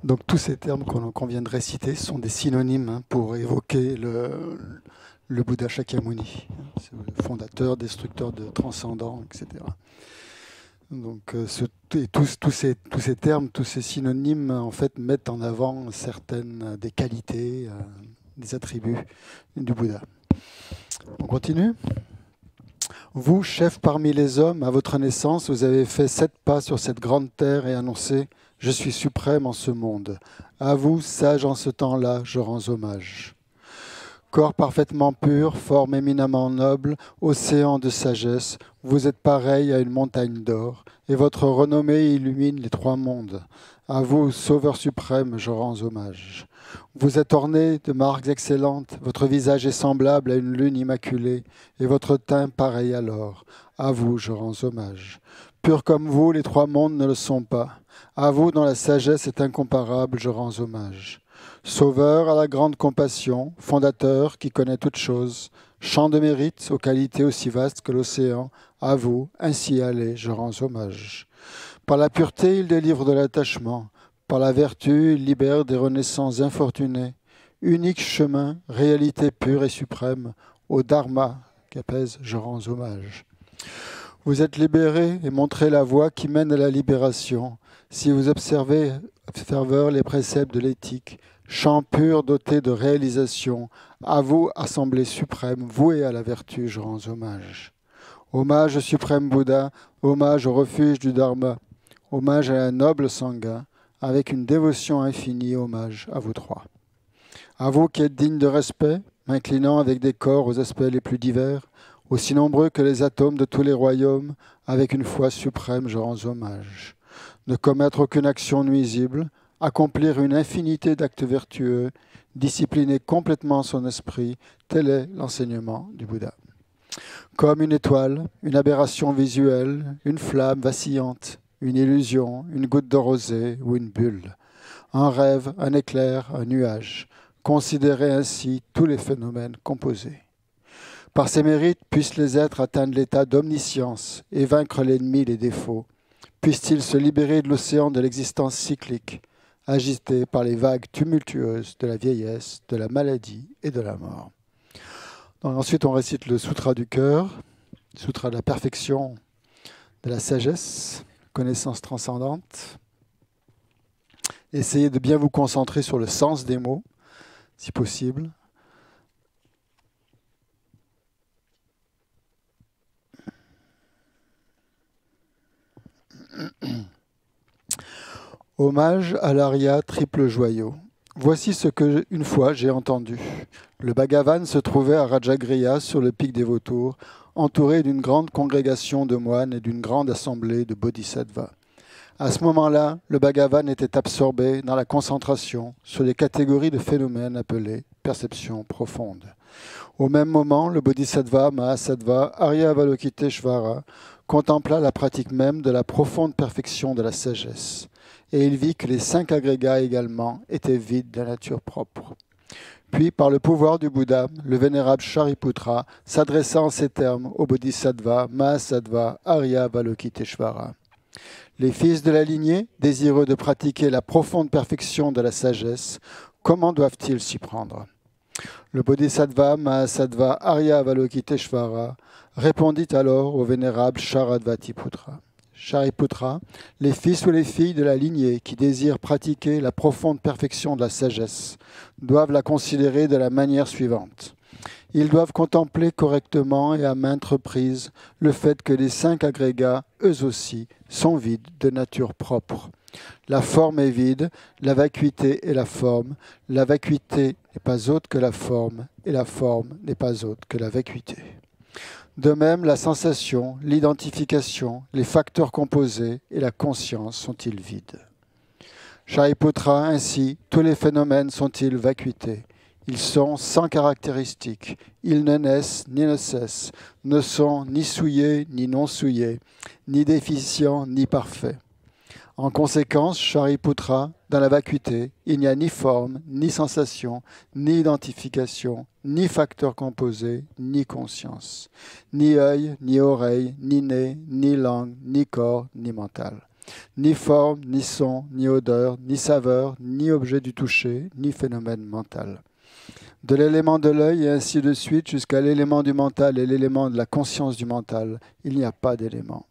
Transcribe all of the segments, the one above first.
Donc tous ces termes qu'on vient de réciter sont des synonymes pour évoquer le Bouddha Shakyamuni, c'est le fondateur, destructeur de transcendants, etc. Donc et tous ces termes, tous ces synonymes, en fait, mettent en avant certaines des qualités, des attributs du Bouddha. On continue. Vous, chef parmi les hommes, à votre naissance, vous avez fait 7 pas sur cette grande terre et annoncé « Je suis suprême en ce monde. À vous, sage en ce temps-là, je rends hommage. » Corps parfaitement pur, forme éminemment noble, océan de sagesse, vous êtes pareil à une montagne d'or, et votre renommée illumine les 3 mondes. À vous, Sauveur suprême, je rends hommage. Vous êtes orné de marques excellentes, votre visage est semblable à une lune immaculée, et votre teint pareil à l'or. À vous, je rends hommage. Pur comme vous, les 3 mondes ne le sont pas. À vous, dont la sagesse est incomparable, je rends hommage. Sauveur à la grande compassion, fondateur qui connaît toutes choses, champ de mérite aux qualités aussi vastes que l'océan, à vous, ainsi allez, je rends hommage. Par la pureté, il délivre de l'attachement, par la vertu, il libère des renaissances infortunées. Unique chemin, réalité pure et suprême, au Dharma qu'apaise, je rends hommage. Vous êtes libéré et montrez la voie qui mène à la libération. Si vous observez, ferveur, les préceptes de l'éthique, champ pur doté de réalisation, à vous, assemblée suprême, vouée à la vertu, je rends hommage. Hommage au suprême Bouddha, hommage au refuge du Dharma, hommage à la noble Sangha, avec une dévotion infinie, hommage à vous 3. À vous qui êtes dignes de respect, m'inclinant avec des corps aux aspects les plus divers, aussi nombreux que les atomes de tous les royaumes, avec une foi suprême, je rends hommage. Ne commettre aucune action nuisible, accomplir une infinité d'actes vertueux, discipliner complètement son esprit, tel est l'enseignement du Bouddha. Comme une étoile, une aberration visuelle, une flamme vacillante, une illusion, une goutte de rosée ou une bulle, un rêve, un éclair, un nuage, considérez ainsi tous les phénomènes composés. Par ses mérites, puissent les êtres atteindre l'état d'omniscience et vaincre l'ennemi, les défauts. Puissent-ils se libérer de l'océan de l'existence cyclique, agité par les vagues tumultueuses de la vieillesse, de la maladie et de la mort. Donc, ensuite, on récite le Sutra du cœur, Sutra de la perfection, de la sagesse, connaissance transcendante. Essayez de bien vous concentrer sur le sens des mots, si possible. Hommage à l'Arya triple joyau. Voici ce que, une fois, j'ai entendu. Le Bhagavan se trouvait à Rajagriha, sur le pic des vautours, entouré d'une grande congrégation de moines et d'une grande assemblée de bodhisattvas. À ce moment-là, le Bhagavan était absorbé dans la concentration sur les catégories de phénomènes appelés perception profonde. Au même moment, le bodhisattva Mahasattva Arya Avalokiteshvara contempla la pratique même de la profonde perfection de la sagesse, et il vit que les 5 agrégats également étaient vides de la nature propre. Puis, par le pouvoir du Bouddha, le vénérable Shariputra s'adressa en ces termes au bodhisattva Mahasattva Arya Avalokiteshvara. Les fils de la lignée, désireux de pratiquer la profonde perfection de la sagesse, comment doivent-ils s'y prendre ? Le bodhisattva Mahasattva Arya Avalokiteshvara répondit alors au vénérable Sharadvatiputra. Shariputra, les fils ou les filles de la lignée qui désirent pratiquer la profonde perfection de la sagesse doivent la considérer de la manière suivante. Ils doivent contempler correctement et à maintes reprises le fait que les 5 agrégats, eux aussi, sont vides de nature propre. La forme est vide, la vacuité est la forme. La vacuité n'est pas autre que la forme, et la forme n'est pas autre que la vacuité. De même, la sensation, l'identification, les facteurs composés et la conscience sont-ils vides. Shariputra, ainsi, tous les phénomènes sont-ils vacuités. Ils sont sans caractéristiques, ils ne naissent ni ne cessent, ne sont ni souillés ni non souillés, ni déficients ni parfaits. En conséquence, Shariputra, dans la vacuité, il n'y a ni forme, ni sensation, ni identification, ni facteur composé, ni conscience, ni œil, ni oreille, ni nez, ni langue, ni corps, ni mental. Ni forme, ni son, ni odeur, ni saveur, ni objet du toucher, ni phénomène mental. De l'élément de l'œil et ainsi de suite jusqu'à l'élément du mental et l'élément de la conscience du mental, il n'y a pas d'élément.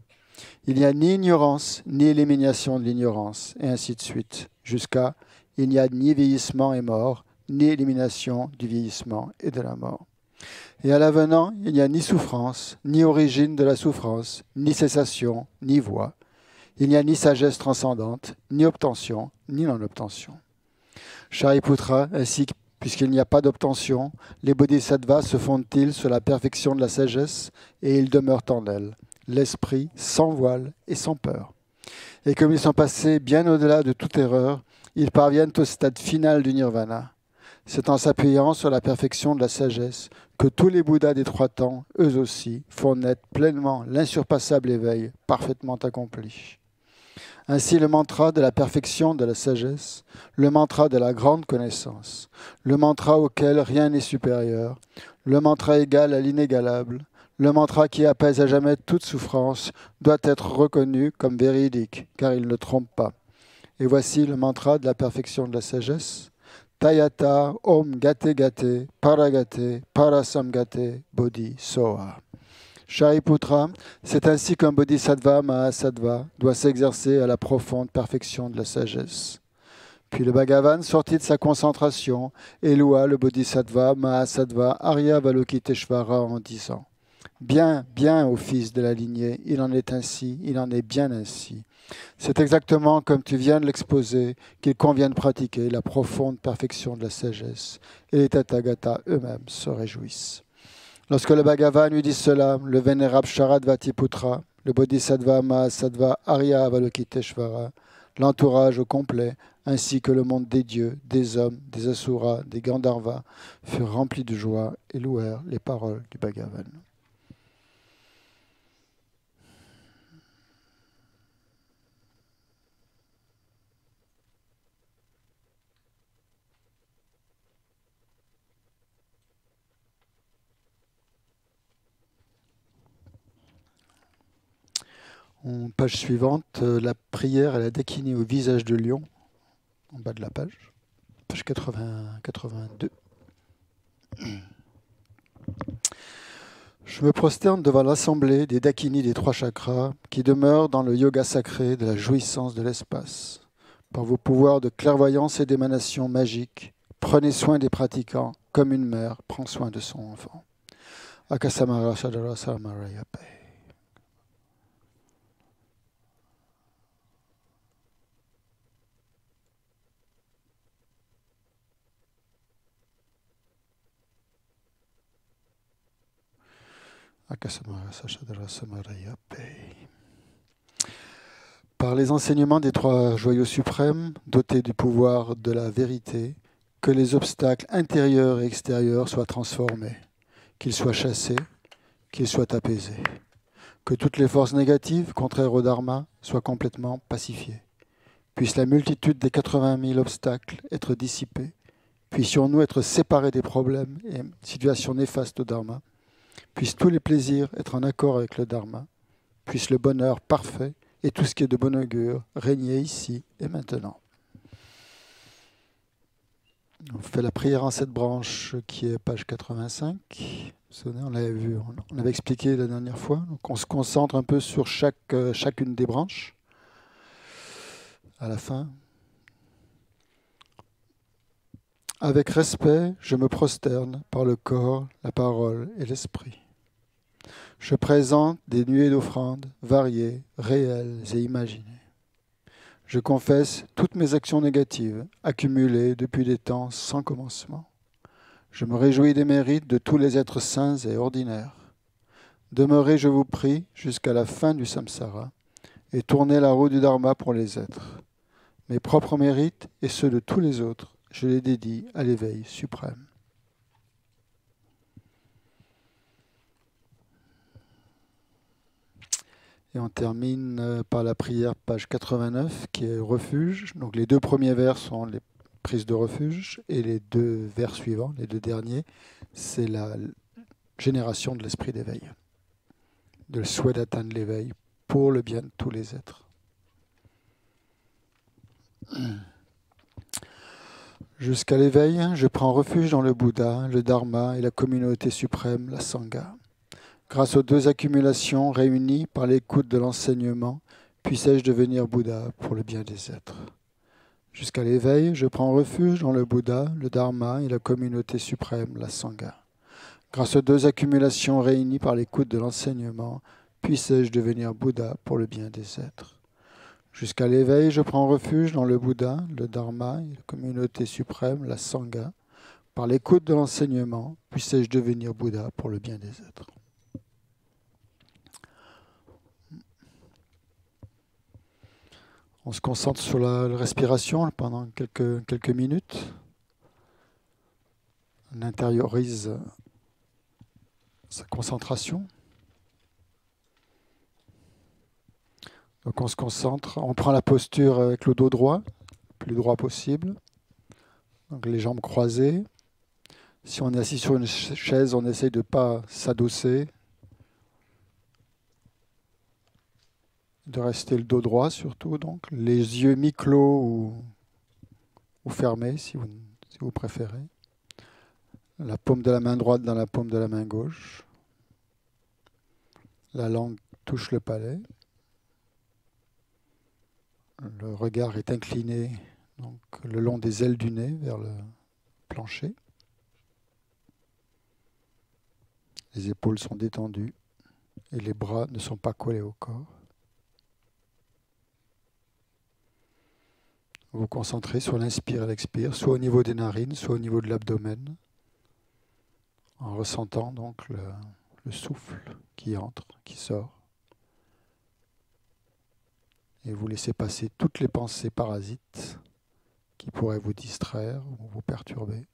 Il n'y a ni ignorance, ni élimination de l'ignorance, et ainsi de suite, jusqu'à il n'y a ni vieillissement et mort, ni élimination du vieillissement et de la mort. Et à l'avenant, il n'y a ni souffrance, ni origine de la souffrance, ni cessation, ni voie. Il n'y a ni sagesse transcendante, ni obtention, ni non-obtention. Shariputra, ainsi que puisqu'il n'y a pas d'obtention, les bodhisattvas se fondent-ils sur la perfection de la sagesse et ils demeurent en elle, l'esprit sans voile et sans peur. Et comme ils sont passés bien au-delà de toute erreur, ils parviennent au stade final du nirvana. C'est en s'appuyant sur la perfection de la sagesse que tous les Bouddhas des trois temps, eux aussi, font naître pleinement l'insurpassable éveil parfaitement accompli. Ainsi le mantra de la perfection de la sagesse, le mantra de la grande connaissance, le mantra auquel rien n'est supérieur, le mantra égal à l'inégalable, le mantra qui apaise à jamais toute souffrance, doit être reconnu comme véridique, car il ne trompe pas. Et voici le mantra de la perfection de la sagesse. Tayata Om Gate Gate Paragate Parasamgate Bodhi Soha. Shariputra, c'est ainsi qu'un bodhisattva mahasattva doit s'exercer à la profonde perfection de la sagesse. Puis le Bhagavan sortit de sa concentration et loua le bodhisattva mahasattva Aryavalokiteshvara en disant « Bien, bien, ô fils de la lignée, il en est ainsi, il en est bien ainsi. C'est exactement comme tu viens de l'exposer qu'il convient de pratiquer la profonde perfection de la sagesse. » Et les Tathagatas eux-mêmes se réjouissent. Lorsque le Bhagavan lui dit cela, le vénérable Sharadvatiputra, le bodhisattva mahasattva Aryavalokiteshvara, l'entourage au complet, ainsi que le monde des dieux, des hommes, des asuras, des Gandharvas, furent remplis de joie et louèrent les paroles du Bhagavan. Page suivante, la prière à la Dakini au visage de lion, en bas de la page, page 82. Je me prosterne devant l'assemblée des Dakini des trois chakras qui demeurent dans le yoga sacré de la jouissance de l'espace. Par vos pouvoirs de clairvoyance et d'émanation magique, prenez soin des pratiquants comme une mère prend soin de son enfant. Akasamara Sadara Samarayape. Par les enseignements des trois joyaux suprêmes, dotés du pouvoir de la vérité, que les obstacles intérieurs et extérieurs soient transformés, qu'ils soient chassés, qu'ils soient apaisés, que toutes les forces négatives, contraires au Dharma, soient complètement pacifiées. Puisse la multitude des 80 000 obstacles être dissipée, puissions-nous être séparés des problèmes et situations néfastes au Dharma, puissent tous les plaisirs être en accord avec le Dharma, puisse le bonheur parfait et tout ce qui est de bon augure régner ici et maintenant. On fait la prière en 7 branches qui est page 85. On l'avait vu, on avait expliqué la dernière fois. Donc on se concentre un peu sur chacune des branches. À la fin. Avec respect, je me prosterne par le corps, la parole et l'esprit. Je présente des nuées d'offrandes variées, réelles et imaginées. Je confesse toutes mes actions négatives, accumulées depuis des temps sans commencement. Je me réjouis des mérites de tous les êtres saints et ordinaires. Demeurez, je vous prie, jusqu'à la fin du samsara et tournez la roue du dharma pour les êtres. Mes propres mérites et ceux de tous les autres, je les dédie à l'éveil suprême. Et on termine par la prière, page 89, qui est refuge. Donc les 2 premiers vers sont les prises de refuge, et les 2 vers suivants, les 2 derniers, c'est la génération de l'esprit d'éveil, de le souhait d'atteindre l'éveil pour le bien de tous les êtres. Jusqu'à l'éveil, je prends refuge dans le Bouddha, le Dharma et la communauté suprême, la Sangha. Grâce aux deux accumulations réunies par l'écoute de l'enseignement, puissais-je devenir Bouddha pour le bien des êtres. Jusqu'à l'éveil, je prends refuge dans le Bouddha, le Dharma et la communauté suprême, la Sangha. Grâce aux deux accumulations réunies par l'écoute de l'enseignement, puissais-je devenir Bouddha pour le bien des êtres. Jusqu'à l'éveil, je prends refuge dans le Bouddha, le Dharma et la communauté suprême, la Sangha. Par l'écoute de l'enseignement, puissais-je devenir Bouddha pour le bien des êtres. On se concentre sur la respiration pendant quelques minutes. On intériorise sa concentration. Donc on se concentre, on prend la posture avec le dos droit, le plus droit possible. Donc les jambes croisées. Si on est assis sur une chaise, on essaye de ne pas s'adosser, de rester le dos droit surtout, donc les yeux mi-clos ou fermés si vous préférez. La paume de la main droite dans la paume de la main gauche. La langue touche le palais. Le regard est incliné donc, le long des ailes du nez vers le plancher. Les épaules sont détendues et les bras ne sont pas collés au corps. Vous vous concentrez sur l'inspire et l'expire, soit au niveau des narines, soit au niveau de l'abdomen, en ressentant donc le souffle qui entre, qui sort. Et vous laissez passer toutes les pensées parasites qui pourraient vous distraire ou vous perturber.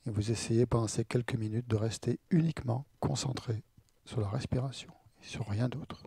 Et vous essayez pendant ces quelques minutes de rester uniquement concentré sur la respiration et sur rien d'autre.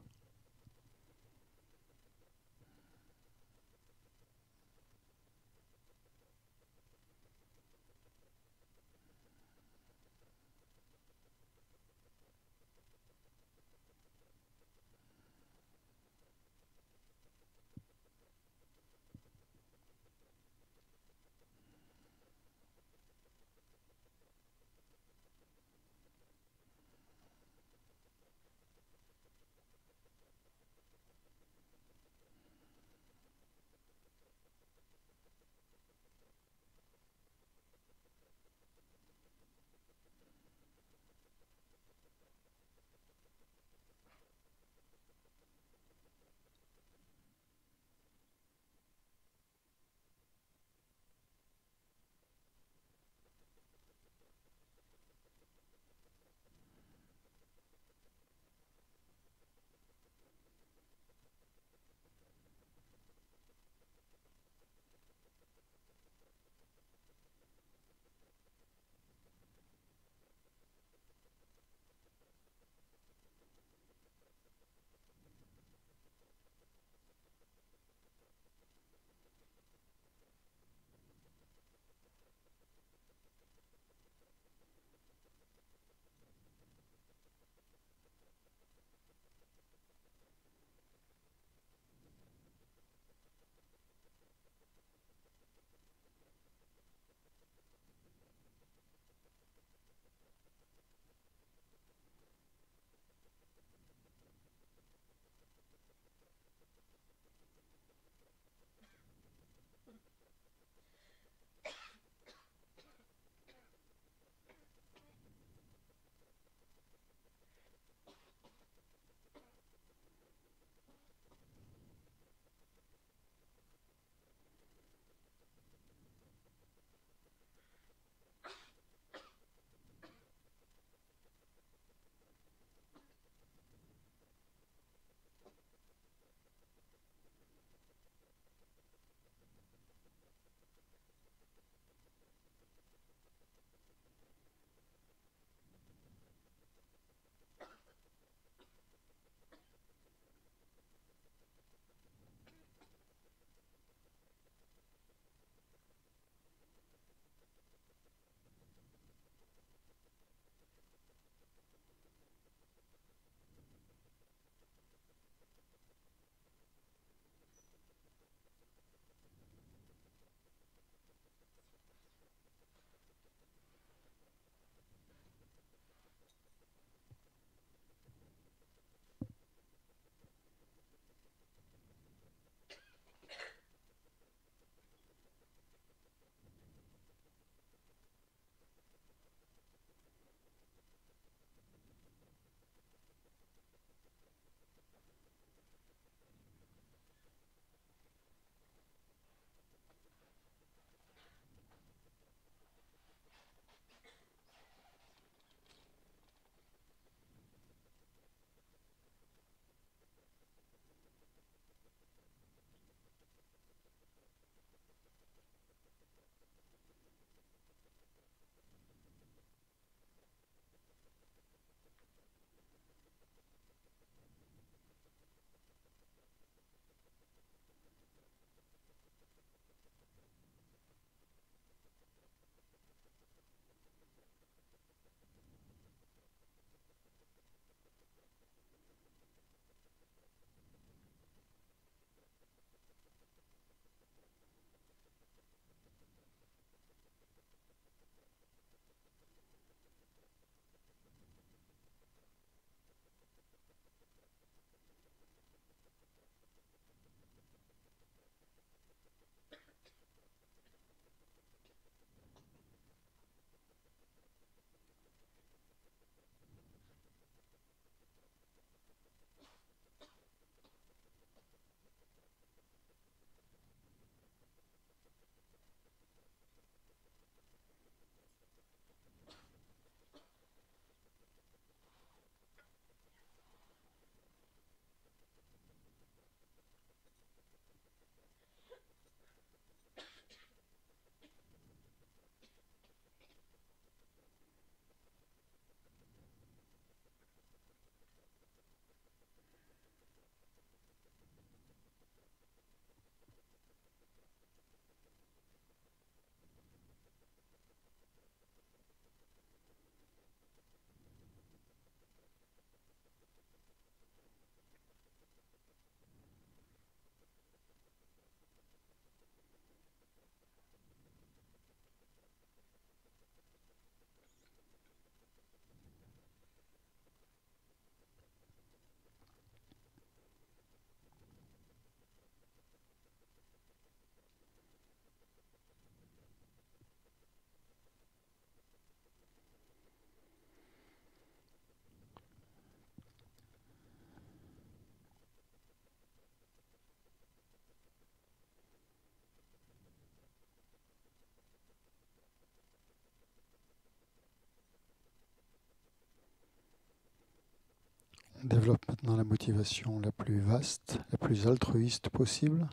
On développe maintenant la motivation la plus vaste, la plus altruiste possible,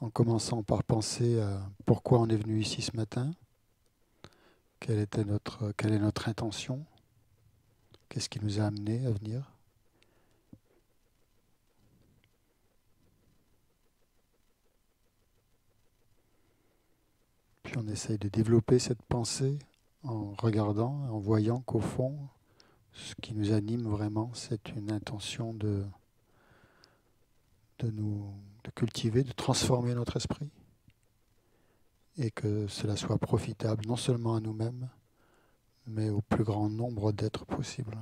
en commençant par penser à pourquoi on est venu ici ce matin, quelle est notre intention, qu'est-ce qui nous a amené à venir. Puis on essaye de développer cette pensée en regardant, en voyant qu'au fond, ce qui nous anime vraiment, c'est une intention de cultiver, de transformer notre esprit, et que cela soit profitable non seulement à nous-mêmes, mais au plus grand nombre d'êtres possible.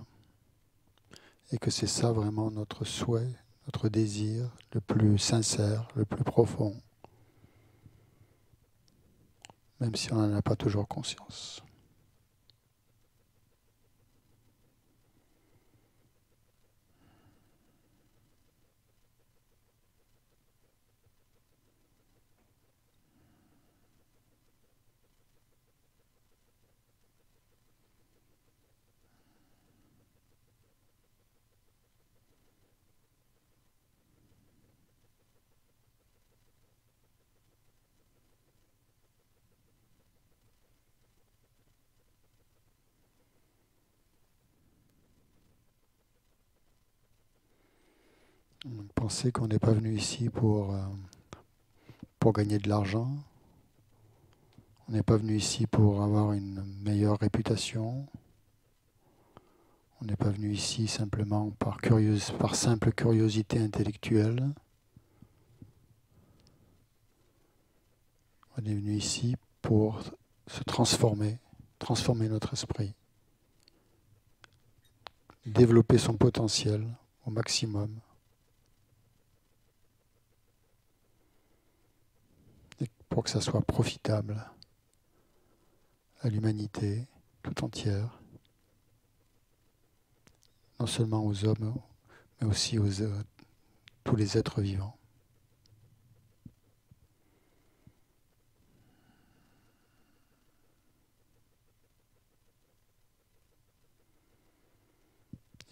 Et que c'est ça vraiment notre souhait, notre désir le plus sincère, le plus profond, même si on n'en a pas toujours conscience. Pensez qu'on n'est pas venu ici pour gagner de l'argent. On n'est pas venu ici pour avoir une meilleure réputation. On n'est pas venu ici simplement par simple curiosité intellectuelle. On est venu ici pour se transformer notre esprit, développer son potentiel au maximum. Et pour que ça soit profitable à l'humanité tout entière, non seulement aux hommes, mais aussi aux tous les êtres vivants.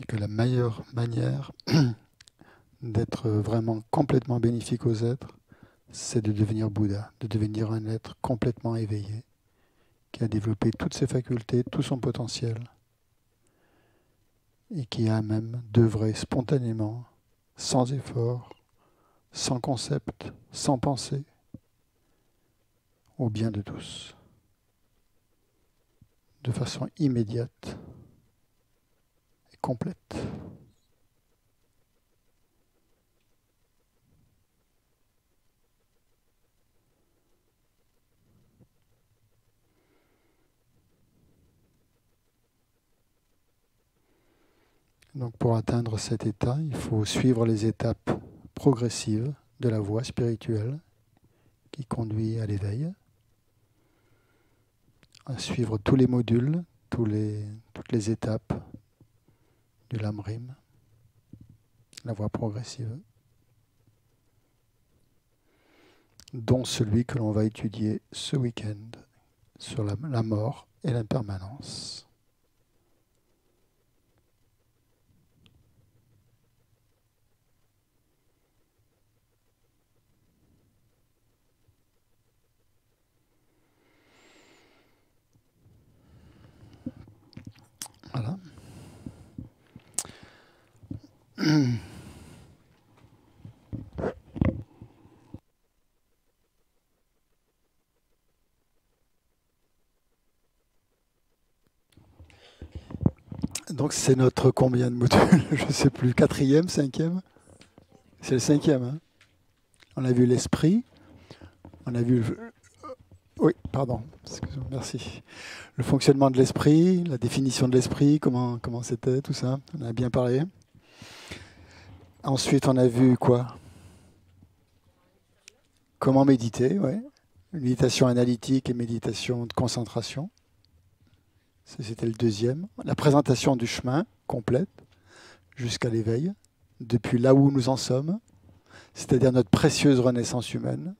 Et que la meilleure manière d'être vraiment complètement bénéfique aux êtres, c'est de devenir Bouddha, de devenir un être complètement éveillé, qui a développé toutes ses facultés, tout son potentiel, et qui a même d'œuvrer spontanément, sans effort, sans concept, sans pensée, au bien de tous, de façon immédiate et complète. Donc pour atteindre cet état, il faut suivre les étapes progressives de la voie spirituelle qui conduit à l'éveil, à suivre tous les modules, toutes les étapes du Lamrim, la voie progressive, dont celui que l'on va étudier ce week-end sur la mort et l'impermanence. Voilà. Donc c'est notre combien de modules? Je ne sais plus, 4e, 5e? C'est le 5e. Hein, on a vu l'esprit, on a vu oui, pardon, excusez-moi, merci. Le fonctionnement de l'esprit, la définition de l'esprit, comment c'était, tout ça, on a bien parlé. Ensuite, on a vu quoi? Comment méditer, ouais. Méditation analytique et méditation de concentration. C'était le 2e. La présentation du chemin complète jusqu'à l'éveil, depuis là où nous en sommes, c'est-à-dire notre précieuse renaissance humaine,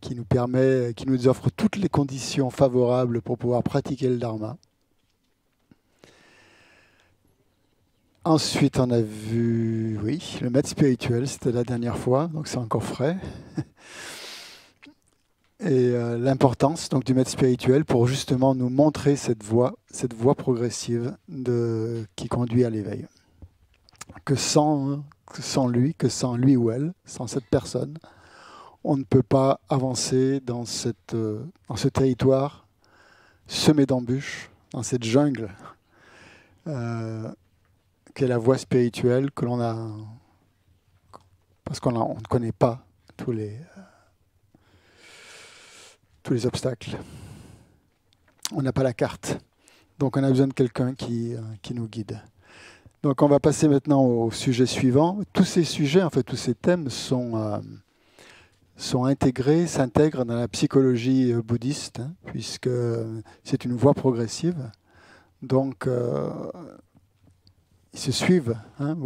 qui nous offre toutes les conditions favorables pour pouvoir pratiquer le Dharma. Ensuite, on a vu, oui, le maître spirituel, c'était la dernière fois, donc c'est encore frais. Et l'importance donc du maître spirituel pour justement nous montrer cette voie progressive qui conduit à l'éveil. Que sans lui ou elle, sans cette personne, on ne peut pas avancer dans ce territoire semé d'embûches, dans cette jungle qu'est la voie spirituelle que l'on a, parce qu'on ne connaît pas tous les obstacles. On n'a pas la carte. Donc on a besoin de quelqu'un qui nous guide. Donc on va passer maintenant au sujet suivant. Tous ces sujets, en fait, tous ces thèmes s'intègrent dans la psychologie bouddhiste, hein, puisque c'est une voie progressive. Donc ils se suivent. Hein.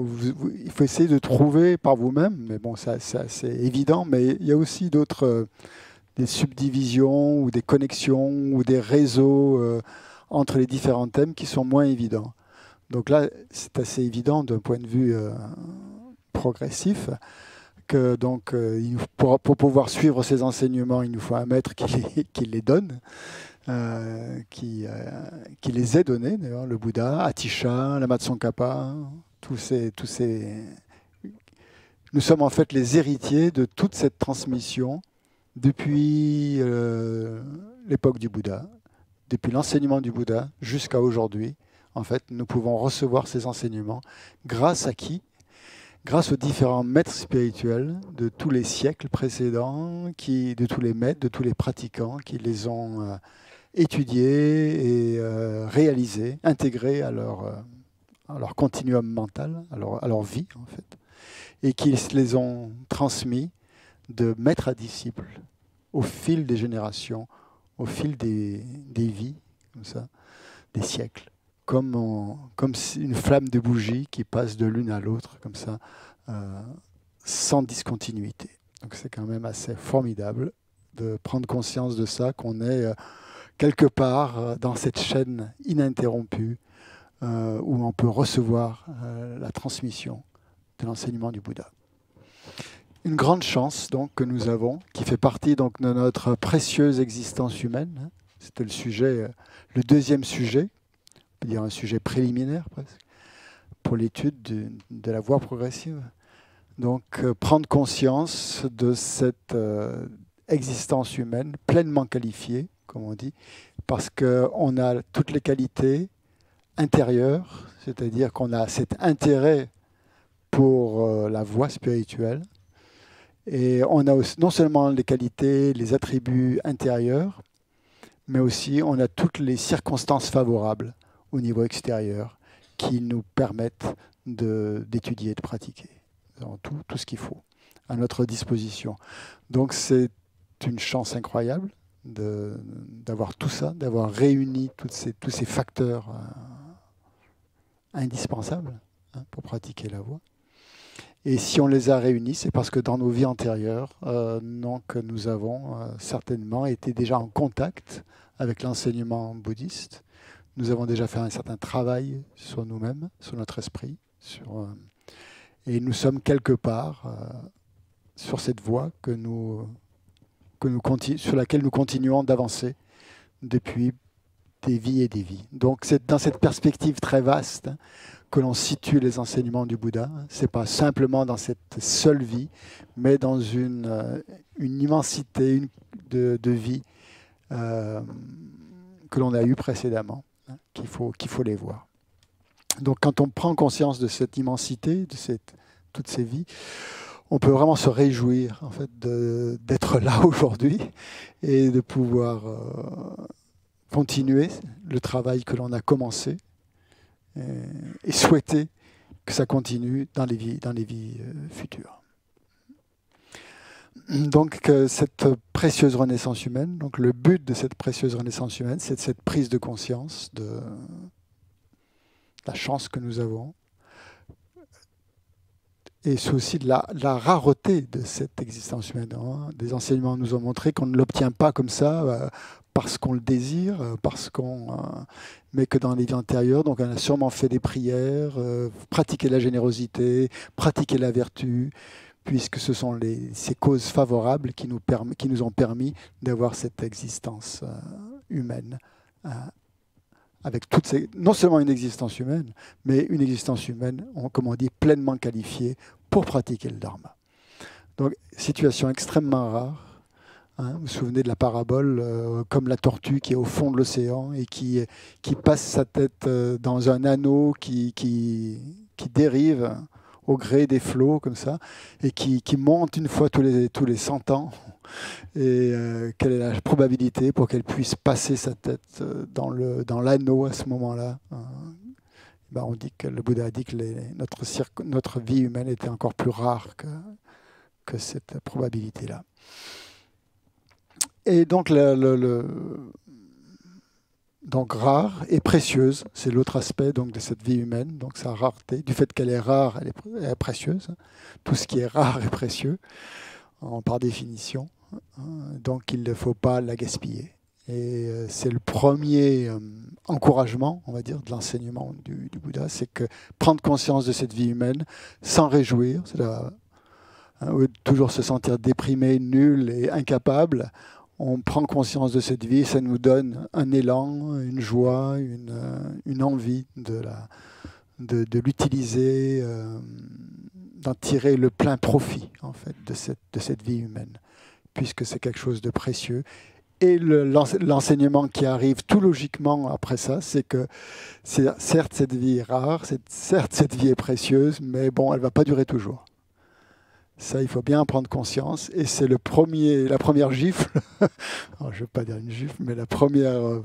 Il faut essayer de trouver par vous-même, mais bon, c'est évident, mais il y a aussi des subdivisions ou des connexions ou des réseaux entre les différents thèmes qui sont moins évidents. Donc là, c'est assez évident d'un point de vue progressif que donc, pour pouvoir suivre ces enseignements, il nous faut un maître qui les donne, qui les ait donnés, d'ailleurs, le Bouddha, Atisha, Lama Tsongkhapa, tous ces... Nous sommes en fait les héritiers de toute cette transmission depuis l'époque du Bouddha, depuis l'enseignement du Bouddha jusqu'à aujourd'hui. En fait, nous pouvons recevoir ces enseignements grâce à qui? Grâce aux différents maîtres spirituels de tous les siècles précédents, de tous les maîtres, de tous les pratiquants qui les ont étudiés et réalisés, intégrés à leur continuum mental, à leur vie, en fait, et qui les ont transmis de maître à disciple au fil des générations, au fil des vies, comme ça, des siècles. Comme une flamme de bougie qui passe de l'une à l'autre, comme ça, sans discontinuité. Donc c'est quand même assez formidable de prendre conscience de ça, qu'on est quelque part dans cette chaîne ininterrompue où on peut recevoir la transmission de l'enseignement du Bouddha. Une grande chance donc que nous avons, qui fait partie donc de notre précieuse existence humaine. C'était le deuxième sujet, on peut dire un sujet préliminaire presque, pour l'étude de la voie progressive. Donc prendre conscience de cette existence humaine pleinement qualifiée, comme on dit, parce qu'on a toutes les qualités intérieures, c'est-à-dire qu'on a cet intérêt pour la voie spirituelle, et on a aussi, non seulement les qualités, les attributs intérieurs, mais aussi on a toutes les circonstances favorables au niveau extérieur qui nous permettent d'étudier, de pratiquer. Tout ce qu'il faut à notre disposition. Donc c'est une chance incroyable d'avoir tout ça, d'avoir réuni tous ces facteurs indispensables pour pratiquer la voie. Et si on les a réunis, c'est parce que dans nos vies antérieures, nous avons certainement été déjà en contact avec l'enseignement bouddhiste. Nous avons déjà fait un certain travail sur nous-mêmes, sur notre esprit, et nous sommes quelque part sur cette voie sur laquelle nous continuons d'avancer depuis des vies et des vies. Donc c'est dans cette perspective très vaste que l'on situe les enseignements du Bouddha. Ce n'est pas simplement dans cette seule vie, mais dans une immensité de vies que l'on a eues précédemment, qu'il faut les voir. Donc quand on prend conscience de cette immensité, toutes ces vies, on peut vraiment se réjouir en fait, d'être là aujourd'hui et de pouvoir continuer le travail que l'on a commencé et souhaiter que ça continue dans les vies futures. Donc cette précieuse renaissance humaine, donc le but de cette précieuse renaissance humaine, c'est cette prise de conscience de la chance que nous avons. Et c'est aussi de la rareté de cette existence humaine. Des enseignements nous ont montré qu'on ne l'obtient pas comme ça, parce qu'on le désire, mais que dans les vies antérieures, donc on a sûrement fait des prières, pratiqué la générosité, pratiqué la vertu, puisque ce sont ces causes favorables qui nous ont permis d'avoir cette existence humaine, avec non seulement une existence humaine, mais une existence humaine, comme on dit, pleinement qualifiée pour pratiquer le dharma. Donc, situation extrêmement rare. Hein, vous vous souvenez de la parabole, comme la tortue qui est au fond de l'océan et qui passe sa tête dans un anneau qui dérive au gré des flots, comme ça, et qui monte une fois tous les 100 ans. Et quelle est la probabilité pour qu'elle puisse passer sa tête dans l'anneau à ce moment-là? On dit que le Bouddha a dit que notre vie humaine était encore plus rare que cette probabilité-là. Et donc, donc rare et précieuse, c'est l'autre aspect donc, de cette vie humaine, donc sa rareté. Du fait qu'elle est rare, elle est précieuse. Tout ce qui est rare est précieux, par définition. Donc il ne faut pas la gaspiller. Et c'est le premier encouragement, on va dire, de l'enseignement du Bouddha, c'est que prendre conscience de cette vie humaine, s'en réjouir, toujours se sentir déprimé, nul et incapable. On prend conscience de cette vie, ça nous donne un élan, une joie, une envie de l'utiliser, d'en tirer le plein profit en fait, de cette vie humaine, puisque c'est quelque chose de précieux. Et l'enseignement qui arrive tout logiquement après ça, c'est que certes cette vie est rare, certes cette vie est précieuse, mais bon, elle ne va pas durer toujours. Ça, il faut bien en prendre conscience. Et c'est la première gifle, alors, je ne veux pas dire une gifle, mais la première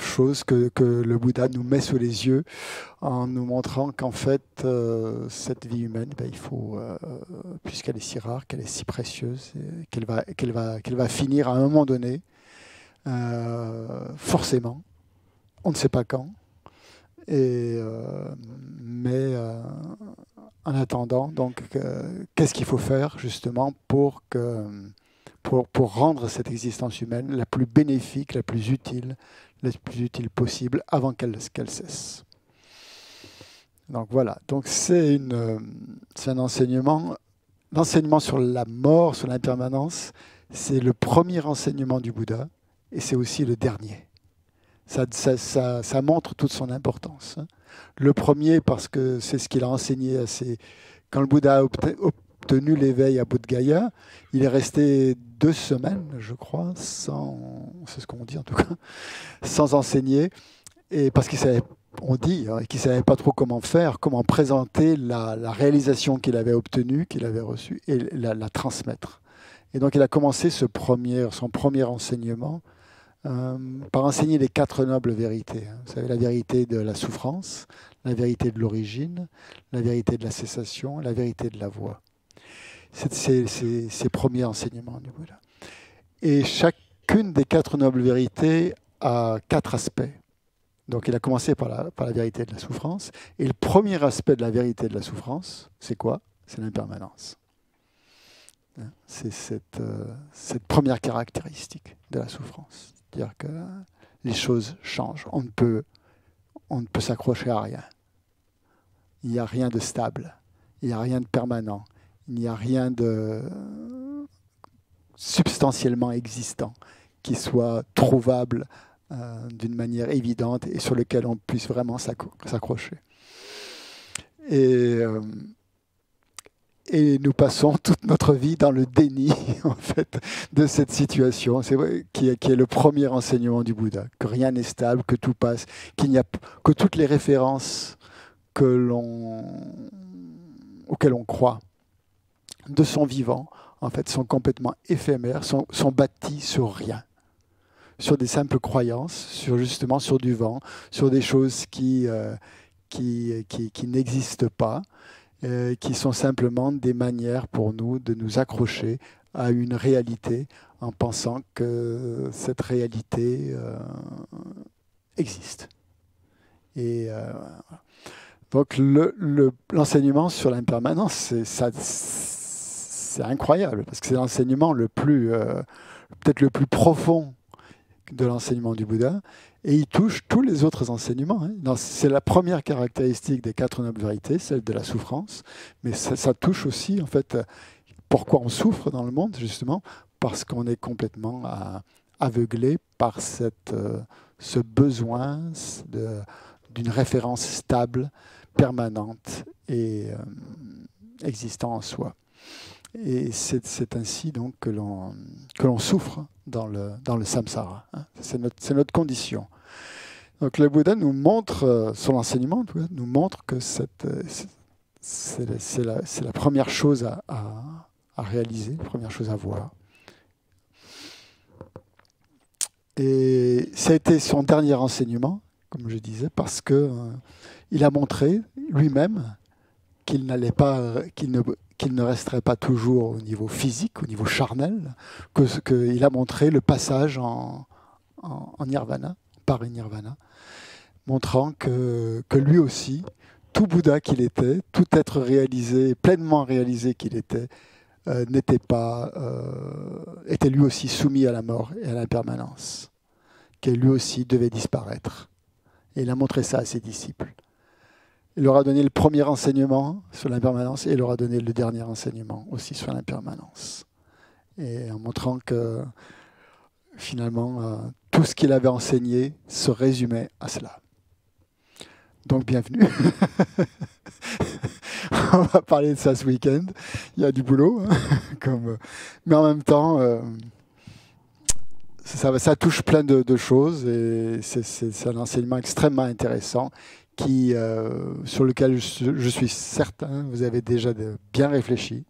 chose que le Bouddha nous met sous les yeux en nous montrant qu'en fait, cette vie humaine, il faut, puisqu'elle est si rare, qu'elle est si précieuse, qu'elle va finir à un moment donné, forcément. On ne sait pas quand. Mais en attendant, donc, qu'est-ce qu'il faut faire justement pour rendre cette existence humaine la plus bénéfique, la plus utile possible avant qu'elle cesse. Donc voilà, donc c'est un enseignement. L'enseignement sur la mort, sur l'impermanence, c'est le premier enseignement du Bouddha et c'est aussi le dernier. Ça montre toute son importance. Le premier, parce que c'est ce qu'il a enseigné quand le Bouddha a obtenu l'éveil à Bodh Gaya, il est resté 2 semaines, je crois, c'est ce qu'on dit en tout cas, sans enseigner, et parce qu'il savait, on dit, qu'il ne savait pas trop comment faire, comment présenter la réalisation qu'il avait obtenue, qu'il avait reçue, et la transmettre. Et donc il a commencé son premier enseignement par enseigner les 4 nobles vérités. Vous savez, la vérité de la souffrance, la vérité de l'origine, la vérité de la cessation, la vérité de la voie. C'est ses premiers enseignements du Bouddha. Et chacune des 4 nobles vérités a 4 aspects. Donc il a commencé par la vérité de la souffrance. Et le premier aspect de la vérité de la souffrance, c'est quoi? C'est l'impermanence. C'est cette première caractéristique de la souffrance. C'est-à-dire que les choses changent. On ne peut s'accrocher à rien. Il n'y a rien de stable. Il n'y a rien de permanent. Il n'y a rien de substantiellement existant qui soit trouvable d'une manière évidente et sur lequel on puisse vraiment s'accrocher. Et nous passons toute notre vie dans le déni en fait, de cette situation, qui est le premier enseignement du Bouddha, que rien n'est stable, que tout passe, que toutes les références auxquelles on croit de son vivant, en fait, sont complètement éphémères, sont bâties sur rien, sur des simples croyances, sur du vent, sur des choses qui n'existent pas, qui sont simplement des manières pour nous de nous accrocher à une réalité en pensant que cette réalité existe. Et donc l'enseignement sur l'impermanence, c'est incroyable, parce que c'est l'enseignement le plus, peut-être le plus profond de l'enseignement du Bouddha, et il touche tous les autres enseignements. Hein. C'est la première caractéristique des 4 nobles vérités, celle de la souffrance, mais ça touche aussi, en fait, pourquoi on souffre dans le monde, justement, parce qu'on est complètement aveuglé par ce besoin d'une référence stable, permanente et existant en soi. Et c'est ainsi donc que l'on souffre dans le samsara. Hein. C'est notre condition. Donc le Bouddha nous montre, son enseignement nous montre que c'est la première chose à réaliser, la première chose à voir. Et ça a été son dernier enseignement, comme je disais, parce que il a montré lui-même qu'il ne resterait pas toujours au niveau physique, au niveau charnel, qu'il a montré le passage en nirvana, pari-nirvana, montrant que lui aussi, tout Bouddha qu'il était, tout être réalisé, pleinement réalisé qu'il était, était lui aussi soumis à la mort et à l'impermanence, qu'il lui aussi devait disparaître. Et il a montré ça à ses disciples. Il leur a donné le premier enseignement sur l'impermanence et il leur a donné le dernier enseignement aussi sur l'impermanence. Et en montrant que finalement, tout ce qu'il avait enseigné se résumait à cela. Donc bienvenue. On va parler de ça ce week-end. Il y a du boulot, hein, mais en même temps, ça touche plein de choses et c'est un enseignement extrêmement intéressant sur lequel je suis certain vous avez déjà bien réfléchi.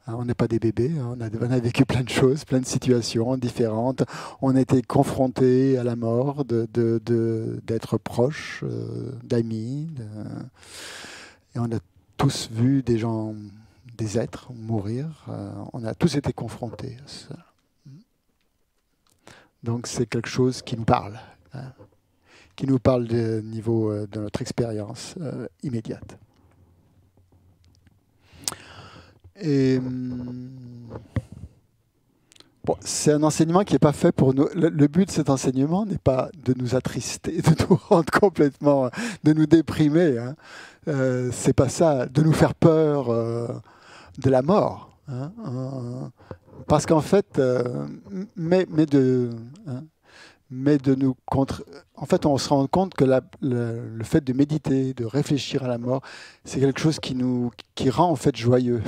On n'est pas des bébés, on a vécu plein de choses, plein de situations différentes. On a été confrontés à la mort, d'être proches, d'amis. Et on a tous vu des gens, des êtres mourir. On a tous été confrontés à ça. Donc c'est quelque chose qui nous parle, hein, qui nous parle du niveau de notre expérience immédiate. Et bon, c'est un enseignement qui n'est pas fait pour nous. Le but de cet enseignement n'est pas de nous attrister, de nous rendre complètement, de nous déprimer. Hein. C'est pas ça, de nous faire peur de la mort. Hein. Parce qu'en fait, mais de nous contre. En fait, on se rend compte que le fait de méditer, de réfléchir à la mort, c'est quelque chose qui rend en fait joyeux,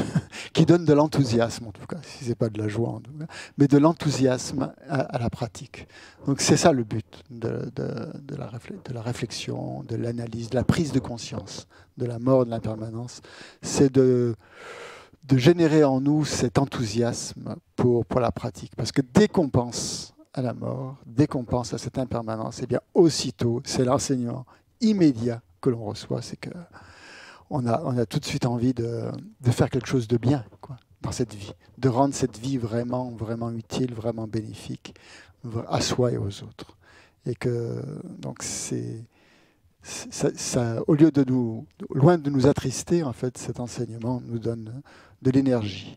qui donne de l'enthousiasme en tout cas, si c'est pas de la joie en tout cas, mais de l'enthousiasme à la pratique. Donc c'est ça le but de la réflexion, de l'analyse, de la prise de conscience de la mort, de l'impermanence, c'est de générer en nous cet enthousiasme pour la pratique, parce que dès qu'on pense à la mort, dès qu'on pense à cette impermanence, et bien aussitôt, c'est l'enseignement immédiat que l'on reçoit, c'est que on a tout de suite envie de faire quelque chose de bien, quoi, dans cette vie, de rendre cette vie vraiment, vraiment utile, vraiment bénéfique à soi et aux autres. Et que donc ça, au lieu loin de nous attrister, en fait, cet enseignement nous donne de l'énergie.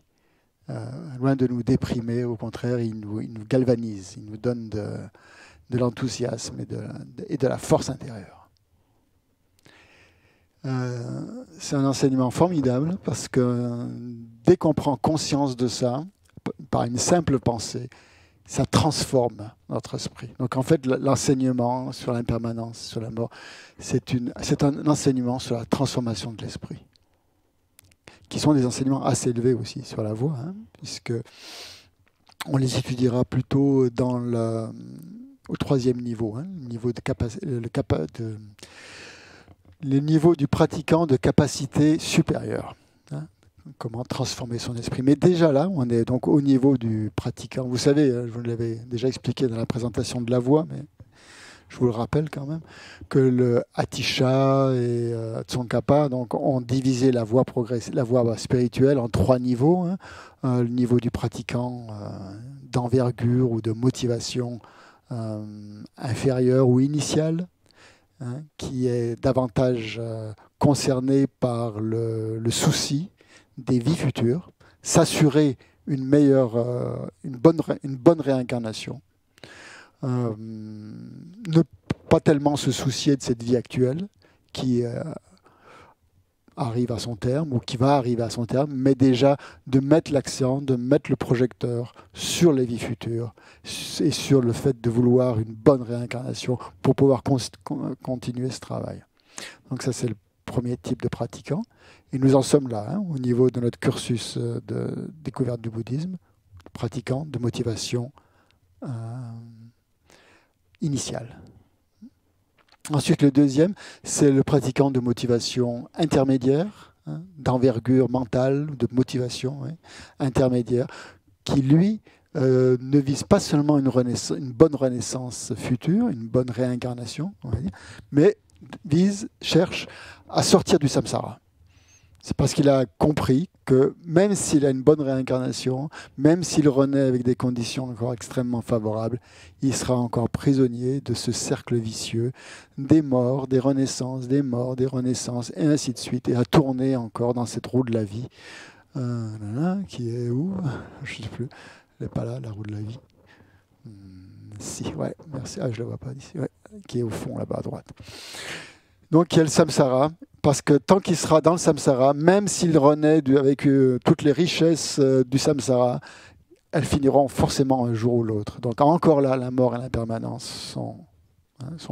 Loin de nous déprimer, au contraire, il nous galvanise, il nous donne de l'enthousiasme et de la force intérieure. C'est un enseignement formidable parce que dès qu'on prend conscience de ça, par une simple pensée, ça transforme notre esprit. Donc en fait, l'enseignement sur l'impermanence, sur la mort, c'est un enseignement sur la transformation de l'esprit, qui sont des enseignements assez élevés aussi sur la voie, hein, puisque on les étudiera plutôt au 3e niveau, hein, le niveau du pratiquant de capacité supérieure. Hein, comment transformer son esprit. Mais déjà là, on est donc au niveau du pratiquant. Vous savez, je vous l'avais déjà expliqué dans la présentation de la voie, mais je vous le rappelle quand même, que le Atisha et Tsongkhapa ont divisé la voie spirituelle en 3 niveaux. Hein. Le niveau du pratiquant d'envergure ou de motivation inférieure ou initiale, hein, qui est davantage concerné par le souci des vies futures. s'assurer une bonne réincarnation, ne pas tellement se soucier de cette vie actuelle qui arrive à son terme ou qui va arriver à son terme, mais déjà de mettre l'accent, de mettre le projecteur sur les vies futures et sur le fait de vouloir une bonne réincarnation pour pouvoir continuer ce travail. Donc ça, c'est le premier type de pratiquant. Et nous en sommes là, hein, au niveau de notre cursus de découverte du bouddhisme, pratiquant de motivation initiale. Ensuite, le deuxième, c'est le pratiquant de motivation intermédiaire, hein, d'envergure mentale, de motivation intermédiaire, qui, lui, ne vise pas seulement une bonne renaissance future, une bonne réincarnation, on va dire, mais cherche à sortir du samsara. C'est parce qu'il a compris que même s'il a une bonne réincarnation, même s'il renaît avec des conditions encore extrêmement favorables, il sera encore prisonnier de ce cercle vicieux des morts, des renaissances, des morts, des renaissances, et ainsi de suite, et à tourner encore dans cette roue de la vie. Qui est où? Je ne sais plus. Elle n'est pas là, la roue de la vie. Si, ouais, merci. Ah, je ne la vois pas d'ici. Ouais, qui est au fond, là-bas à droite. Donc, il y a le samsara. Parce que tant qu'il sera dans le samsara, même s'il renaît avec toutes les richesses du samsara, elles finiront forcément un jour ou l'autre. Donc encore là, la mort et l'impermanence sont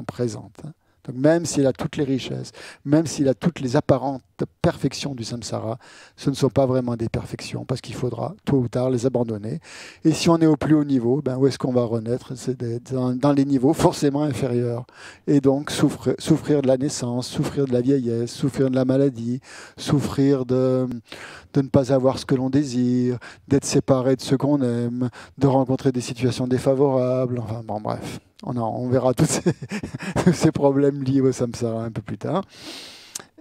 présentes. Donc même s'il a toutes les richesses, même s'il a toutes les apparentes perfections du samsara, ce ne sont pas vraiment des perfections, parce qu'il faudra tôt ou tard les abandonner. Et si on est au plus haut niveau, ben où est-ce qu'on va renaître? C'est dans les niveaux forcément inférieurs. Et donc souffrir de la naissance, souffrir de la vieillesse, souffrir de la maladie, souffrir de ne pas avoir ce que l'on désire, d'être séparé de ceux qu'on aime, de rencontrer des situations défavorables, enfin bon bref. On verra tous ces problèmes liés au samsara un peu plus tard.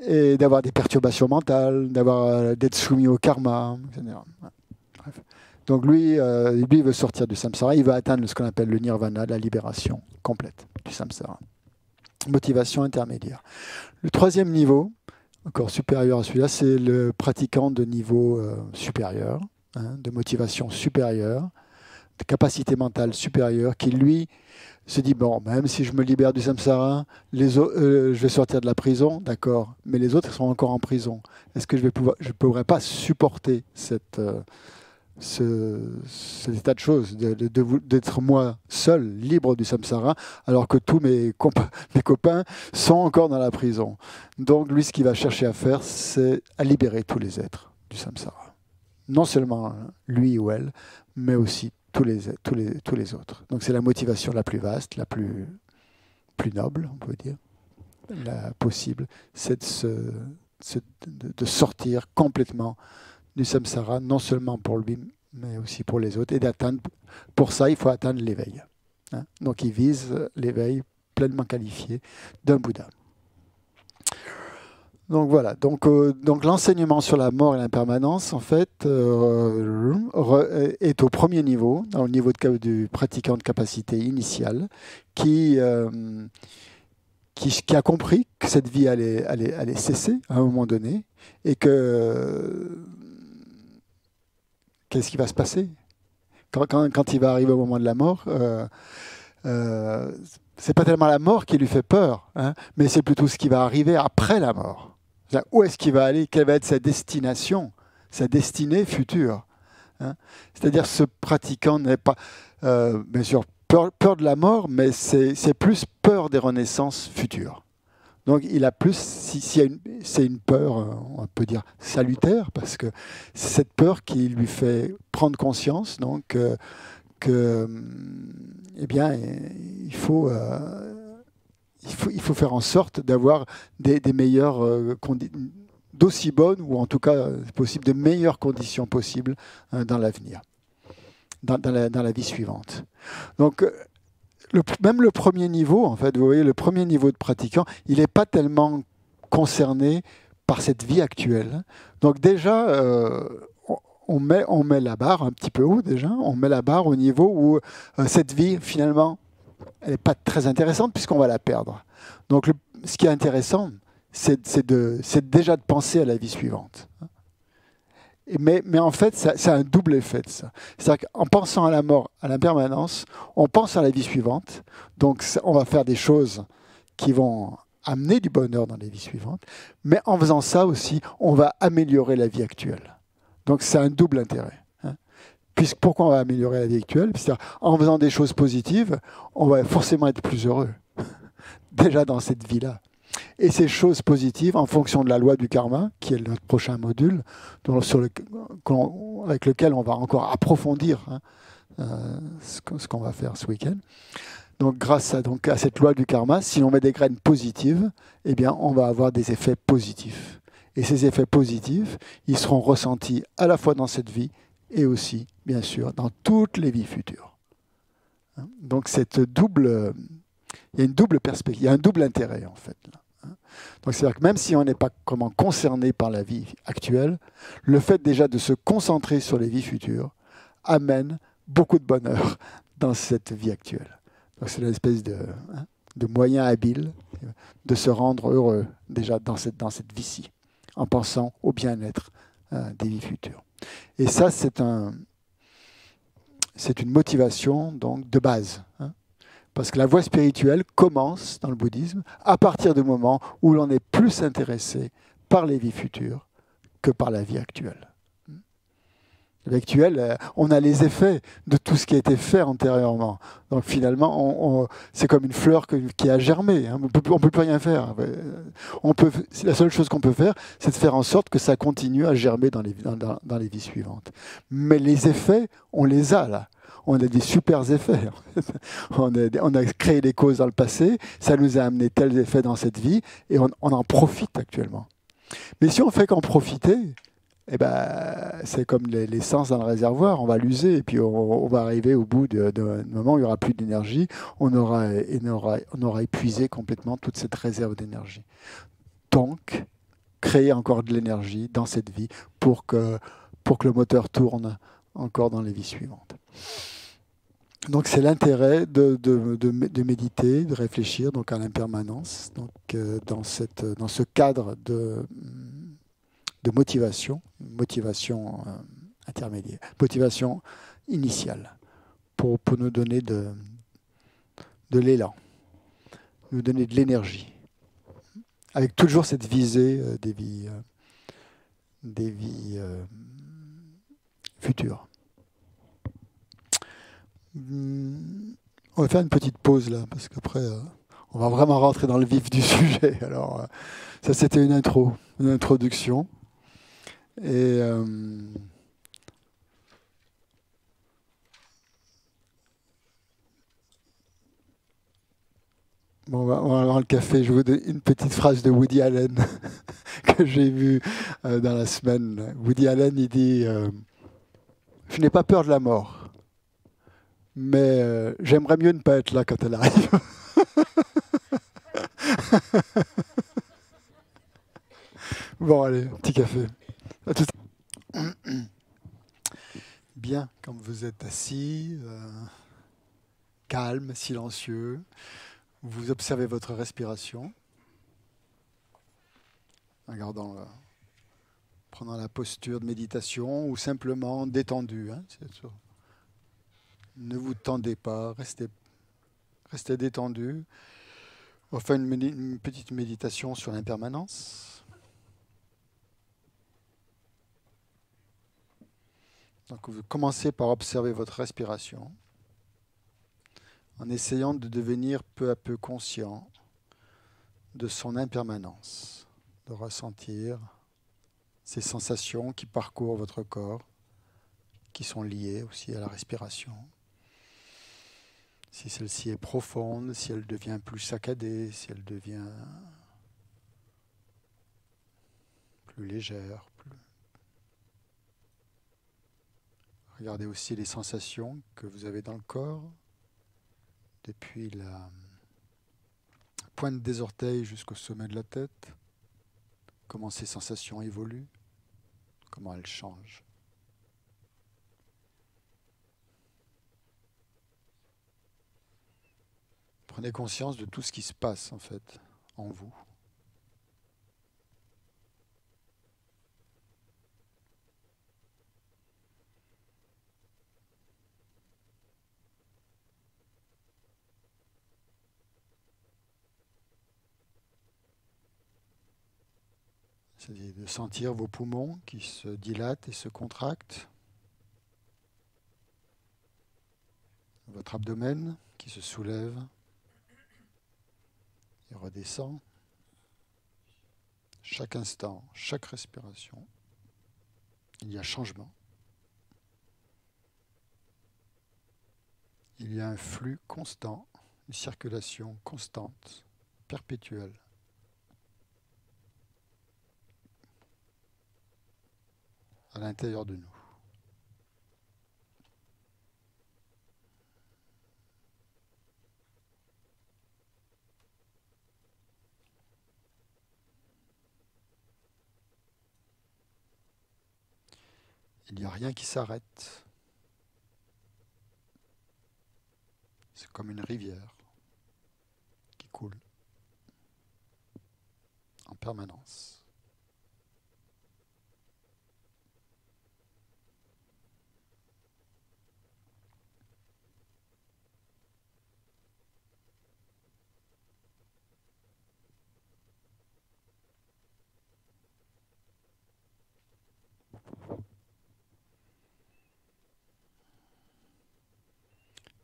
Et d'avoir des perturbations mentales, d'être soumis au karma, etc. Bref. Donc lui, il veut sortir du samsara, il veut atteindre ce qu'on appelle le nirvana, la libération complète du samsara. Motivation intermédiaire. Le troisième niveau, encore supérieur à celui-là, c'est le pratiquant de niveau supérieur, hein, de motivation supérieure, de capacité mentale supérieure, qui lui se dit, bon, même si je me libère du samsara, je vais sortir de la prison, d'accord, mais les autres sont encore en prison. Est-ce que je ne pourrais pas supporter cet état de choses, d'être moi seul, libre du samsara, alors que tous mes copains sont encore dans la prison. Donc lui, ce qu'il va chercher à faire, c'est à libérer tous les êtres du samsara. Non seulement lui ou elle, mais aussi tous les autres. Donc c'est la motivation la plus vaste, la plus noble, on peut dire, la possible, c'est de sortir complètement du samsara, non seulement pour lui, mais aussi pour les autres, et d'atteindre, pour ça, il faut atteindre l'éveil. Hein. Donc il vise l'éveil pleinement qualifié d'un Bouddha. Donc voilà, donc l'enseignement sur la mort et l'impermanence, en fait, est au premier niveau, au niveau du pratiquant de capacité initiale, qui a compris que cette vie allait cesser à un moment donné, et que qu'est-ce qui va se passer quand il va arriver au moment de la mort. C'est pas tellement la mort qui lui fait peur, hein, mais c'est plutôt ce qui va arriver après la mort. Où est-ce qu'il va aller? Quelle va être sa destination, sa destinée future, hein? C'est-à-dire ce pratiquant n'est pas, bien sûr, peur de la mort, mais c'est plus peur des renaissances futures. Donc il a plus, c'est une peur, on peut dire, salutaire, parce que c'est cette peur qui lui fait prendre conscience donc, que eh bien, il faut faire en sorte d'avoir des meilleures d'aussi bonnes, ou en tout cas, possible, de meilleures conditions possibles dans l'avenir, dans la vie suivante. Donc, même le premier niveau, en fait, vous voyez, le premier niveau de pratiquant, il n'est pas tellement concerné par cette vie actuelle. Donc déjà, on met la barre un petit peu haut déjà, on met la barre au niveau où cette vie, finalement, elle n'est pas très intéressante puisqu'on va la perdre. Donc ce qui est intéressant, c'est déjà de penser à la vie suivante. Mais en fait, c'est un double effet de ça. C'est-à-dire qu'en pensant à la mort, à l'impermanence, on pense à la vie suivante. Donc on va faire des choses qui vont amener du bonheur dans les vies suivantes. Mais en faisant ça aussi, on va améliorer la vie actuelle. Donc c'est un double intérêt. Hein. Pourquoi on va améliorer la vie actuelle? En faisant des choses positives, on va forcément être plus heureux. Déjà dans cette vie-là. Et ces choses positives, en fonction de la loi du karma, qui est notre prochain module, avec lequel on va encore approfondir ce qu'on va faire ce week-end. Donc grâce à cette loi du karma, si on met des graines positives, eh bien, on va avoir des effets positifs. Et ces effets positifs, ils seront ressentis à la fois dans cette vie et aussi, bien sûr, dans toutes les vies futures. Donc il y a une double perspective, il y a un double intérêt en fait. Là. Donc c'est-à-dire que même si on n'est pas concerné par la vie actuelle, le fait déjà de se concentrer sur les vies futures amène beaucoup de bonheur dans cette vie actuelle. Donc c'est une espèce de moyen habile de se rendre heureux déjà dans cette vie-ci, en pensant au bien-être des vies futures. Et ça, c'est une motivation donc de base. Parce que la voie spirituelle commence dans le bouddhisme à partir du moment où l'on est plus intéressé par les vies futures que par la vie actuelle. La vie actuelle, on a les effets de tout ce qui a été fait antérieurement. Donc finalement, c'est comme une fleur qui a germé. Hein. On ne peut plus rien faire. La seule chose qu'on peut faire, c'est de faire en sorte que ça continue à germer dans les vies suivantes. Mais les effets, on les a là. On a des super effets. On a créé des causes dans le passé, ça nous a amené tels effets dans cette vie, et on en profite actuellement. Mais si on fait qu'en profiter, eh ben, c'est comme l'essence dans le réservoir, on va l'user, et puis on va arriver au bout d'un moment où il n'y aura plus d'énergie, on aura épuisé complètement toute cette réserve d'énergie. Donc, créer encore de l'énergie dans cette vie pour que le moteur tourne encore dans les vies suivantes. Donc c'est l'intérêt de méditer, de réfléchir donc à l'impermanence, donc dans ce cadre de motivation intermédiaire, motivation initiale, pour nous donner de l'élan, nous donner de l'énergie, avec toujours cette visée des vies futures. On va faire une petite pause là, parce qu'après, on va vraiment rentrer dans le vif du sujet. Alors, ça c'était une introduction. Et bon, on va avoir le café. Je vous donne une petite phrase de Woody Allen que j'ai vue dans la semaine. Woody Allen, il dit je n'ai pas peur de la mort. Mais j'aimerais mieux ne pas être là quand elle arrive. Bon, allez, petit café. À tout à l'heure. Bien, comme vous êtes assis, calme, silencieux, vous observez votre respiration, prenant la posture de méditation ou simplement détendu. Hein, c'est sûr. Ne vous tendez pas, restez détendu. On va faire une petite méditation sur l'impermanence. Donc vous commencez par observer votre respiration en essayant de devenir peu à peu conscient de son impermanence, de ressentir ces sensations qui parcourent votre corps, qui sont liées aussi à la respiration. Si celle-ci est profonde, si elle devient plus saccadée, si elle devient plus légère. Regardez aussi les sensations que vous avez dans le corps, depuis la pointe des orteils jusqu'au sommet de la tête. Comment ces sensations évoluent, comment elles changent. Prenez conscience de tout ce qui se passe en fait en vous. C'est-à-dire de sentir vos poumons qui se dilatent et se contractent, votre abdomen qui se soulève et redescend. Chaque instant, chaque respiration, il y a changement. Il y a un flux constant, une circulation constante, perpétuelle. À l'intérieur de nous. Il n'y a rien qui s'arrête. C'est comme une rivière qui coule en permanence.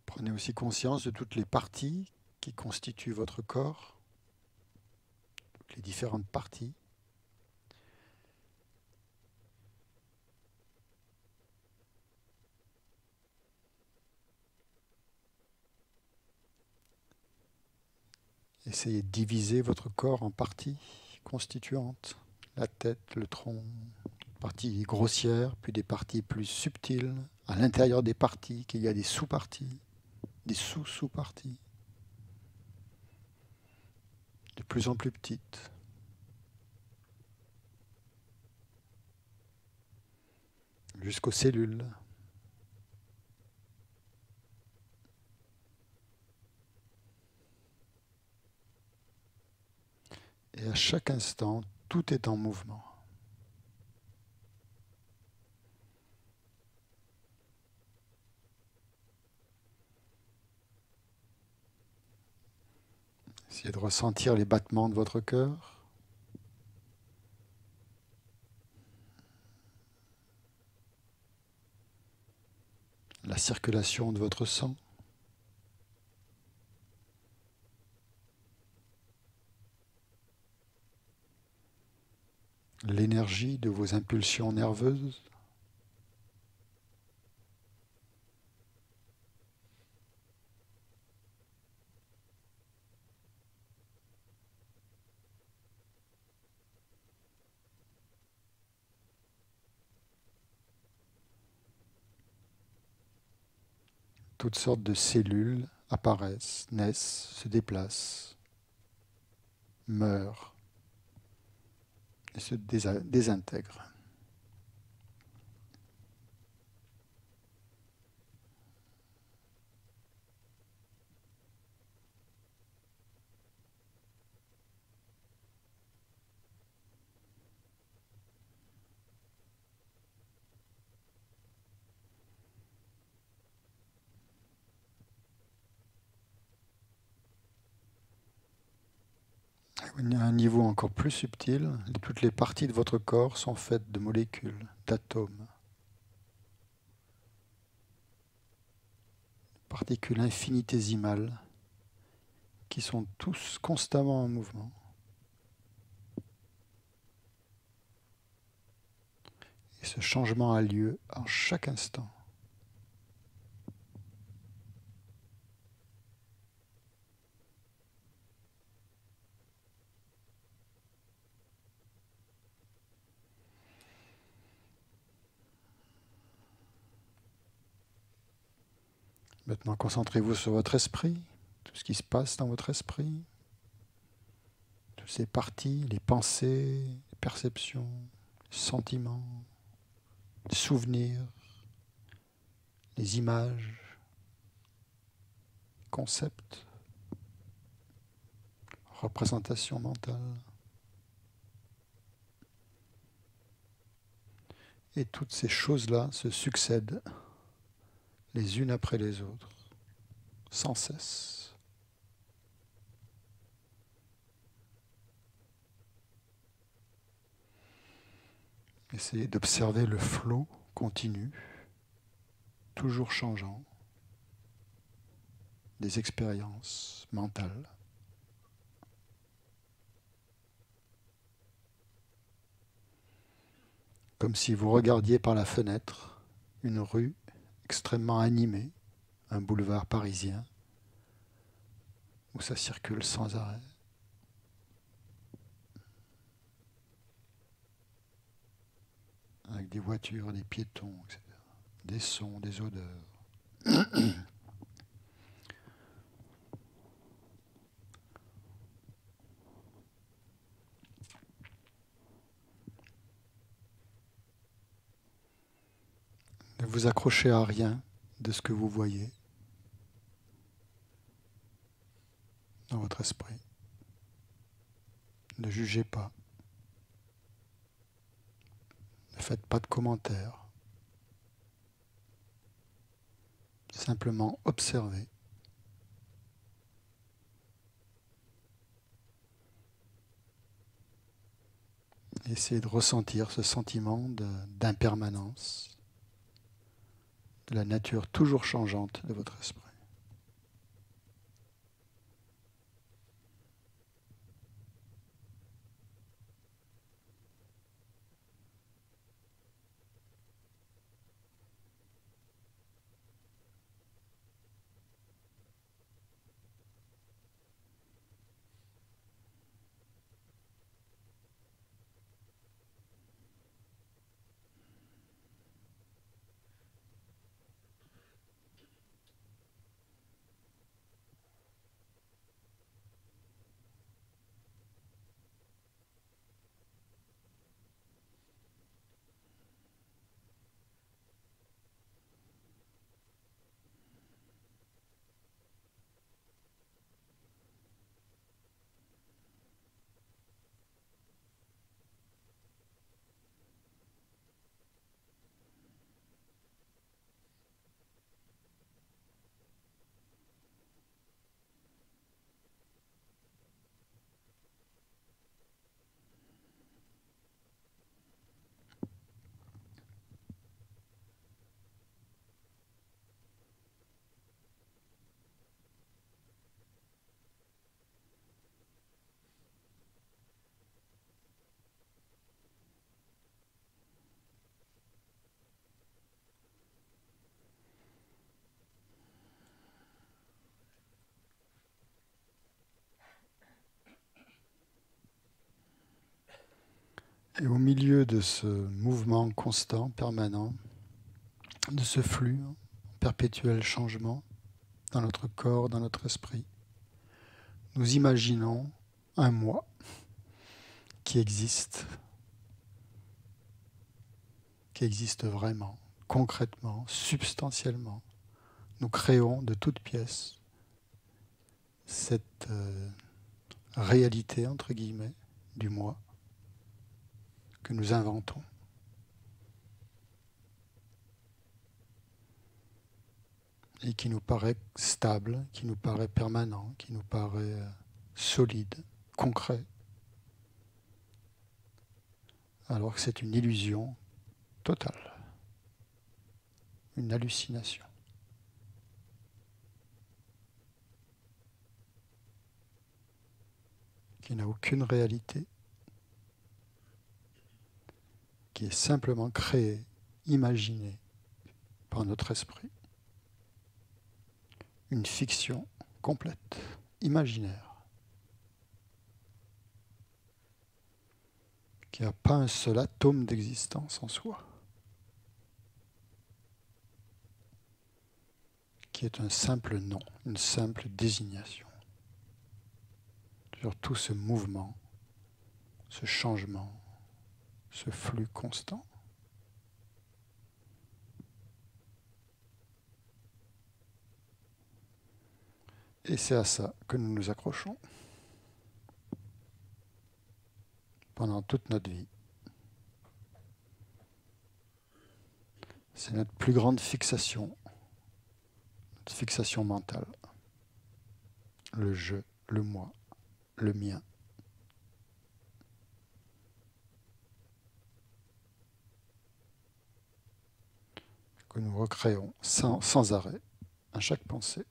Prenez aussi conscience de toutes les parties qui constituent votre corps, toutes les différentes parties. Essayez de diviser votre corps en parties constituantes. La tête, le tronc, parties grossières, puis des parties plus subtiles. À l'intérieur des parties, qu'il y a des sous-parties, des sous-sous-parties, de plus en plus petites. Jusqu'aux cellules. Et à chaque instant, tout est en mouvement. Essayez de ressentir les battements de votre cœur. La circulation de votre sang. L'énergie de vos impulsions nerveuses. Toutes sortes de cellules apparaissent, naissent, se déplacent, meurent et se désintègrent. À un niveau encore plus subtil, toutes les parties de votre corps sont faites de molécules, d'atomes, particules infinitésimales qui sont tous constamment en mouvement. Et ce changement a lieu en chaque instant. Maintenant, concentrez-vous sur votre esprit, tout ce qui se passe dans votre esprit, toutes ces parties, les pensées, les perceptions, les sentiments, les souvenirs, les images, les concepts, représentations mentales. Et toutes ces choses-là se succèdent les unes après les autres, sans cesse. Essayez d'observer le flot continu, toujours changeant, des expériences mentales. Comme si vous regardiez par la fenêtre une rue extrêmement animée, un boulevard parisien, où ça circule sans arrêt. Avec des voitures, des piétons, etc. Des sons, des odeurs. Ne vous accrochez à rien de ce que vous voyez dans votre esprit. Ne jugez pas. Ne faites pas de commentaires. Simplement observez. Essayez de ressentir ce sentiment d'impermanence, de la nature toujours changeante de votre esprit. Et au milieu de ce mouvement constant, permanent, de ce flux, perpétuel changement dans notre corps, dans notre esprit, nous imaginons un moi qui existe vraiment, concrètement, substantiellement. Nous créons de toutes pièces cette réalité, entre guillemets, du moi que nous inventons. Et qui nous paraît stable, qui nous paraît permanent, qui nous paraît solide, concret, alors que c'est une illusion totale, une hallucination. Qui n'a aucune réalité, qui est simplement créée, imaginée par notre esprit. Une fiction complète, imaginaire, qui n'a pas un seul atome d'existence en soi, qui est un simple nom, une simple désignation sur tout ce mouvement, ce changement, ce flux constant. Et c'est à ça que nous nous accrochons pendant toute notre vie. C'est notre plus grande fixation, notre fixation mentale. Le je, le moi, le mien. que nous recréons sans arrêt à chaque pensée.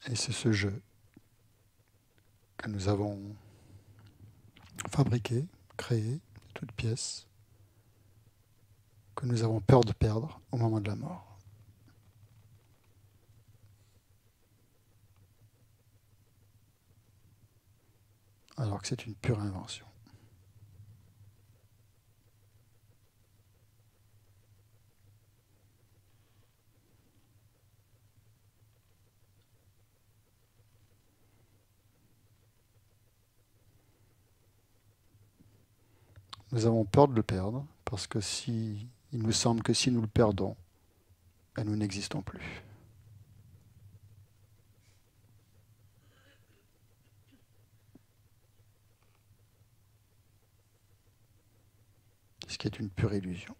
Et c'est ce jeu que nous avons fabriqué, créé, de toutes pièces, que nous avons peur de perdre au moment de la mort. Alors que c'est une pure invention. Nous avons peur de le perdre, parce que il nous semble que si nous le perdons, nous n'existons plus. Ce qui est une pure illusion.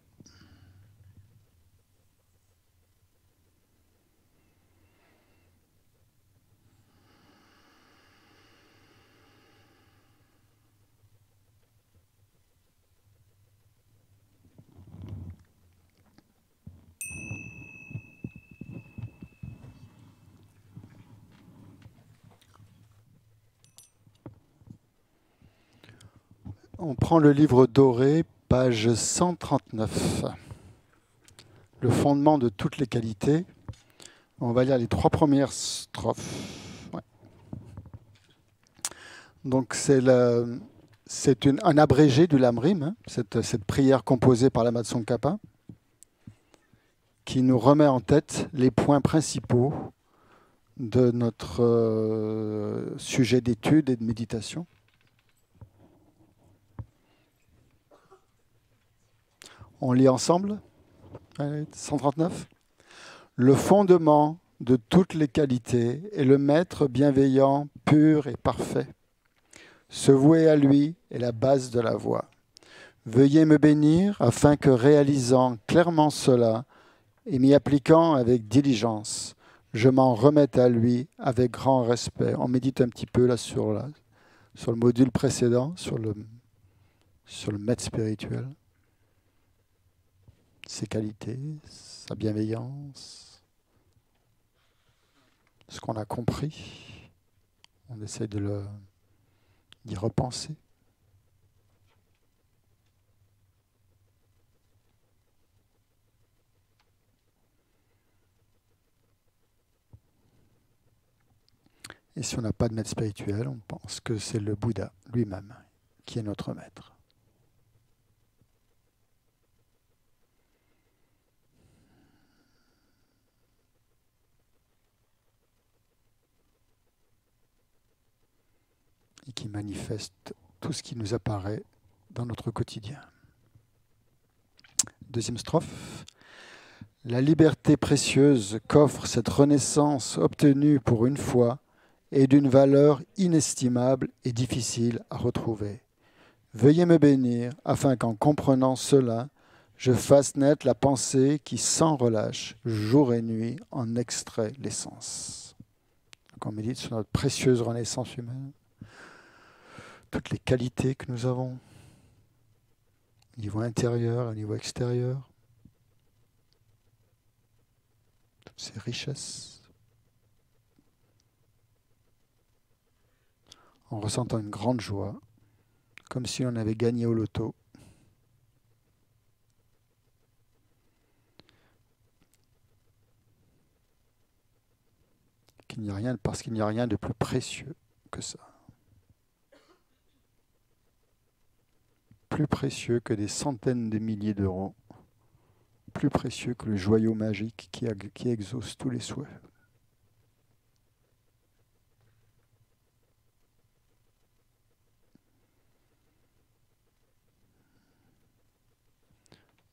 On prend le livre doré, page 139. Le fondement de toutes les qualités. On va lire les 3 premières strophes. Ouais. Donc c'est un abrégé du Lamrim, hein, cette prière composée par l'Ama Tsongkhapa, qui nous remet en tête les points principaux de notre sujet d'étude et de méditation. On lit ensemble. 139. Le fondement de toutes les qualités est le maître bienveillant, pur et parfait. Se vouer à lui est la base de la voie. Veuillez me bénir afin que, réalisant clairement cela et m'y appliquant avec diligence, je m'en remette à lui avec grand respect. On médite un petit peu là sur le module précédent, sur le maître spirituel. Ses qualités, sa bienveillance, ce qu'on a compris, on essaie d'y repenser. Et si on n'a pas de maître spirituel, on pense que c'est le Bouddha lui-même qui est notre maître. Et qui manifeste tout ce qui nous apparaît dans notre quotidien. Deuxième strophe. La liberté précieuse qu'offre cette renaissance obtenue pour une fois est d'une valeur inestimable et difficile à retrouver. Veuillez me bénir afin qu'en comprenant cela, je fasse naître la pensée qui, sans relâche, jour et nuit, en extrait l'essence. Donc on médite sur notre précieuse renaissance humaine. Toutes les qualités que nous avons, au niveau intérieur, au niveau extérieur, toutes ces richesses, en ressentant une grande joie, comme si on avait gagné au loto. Parce qu'il n'y a rien de plus précieux que ça. Plus précieux que des centaines de milliers d'euros, plus précieux que le joyau magique qui exauce tous les souhaits.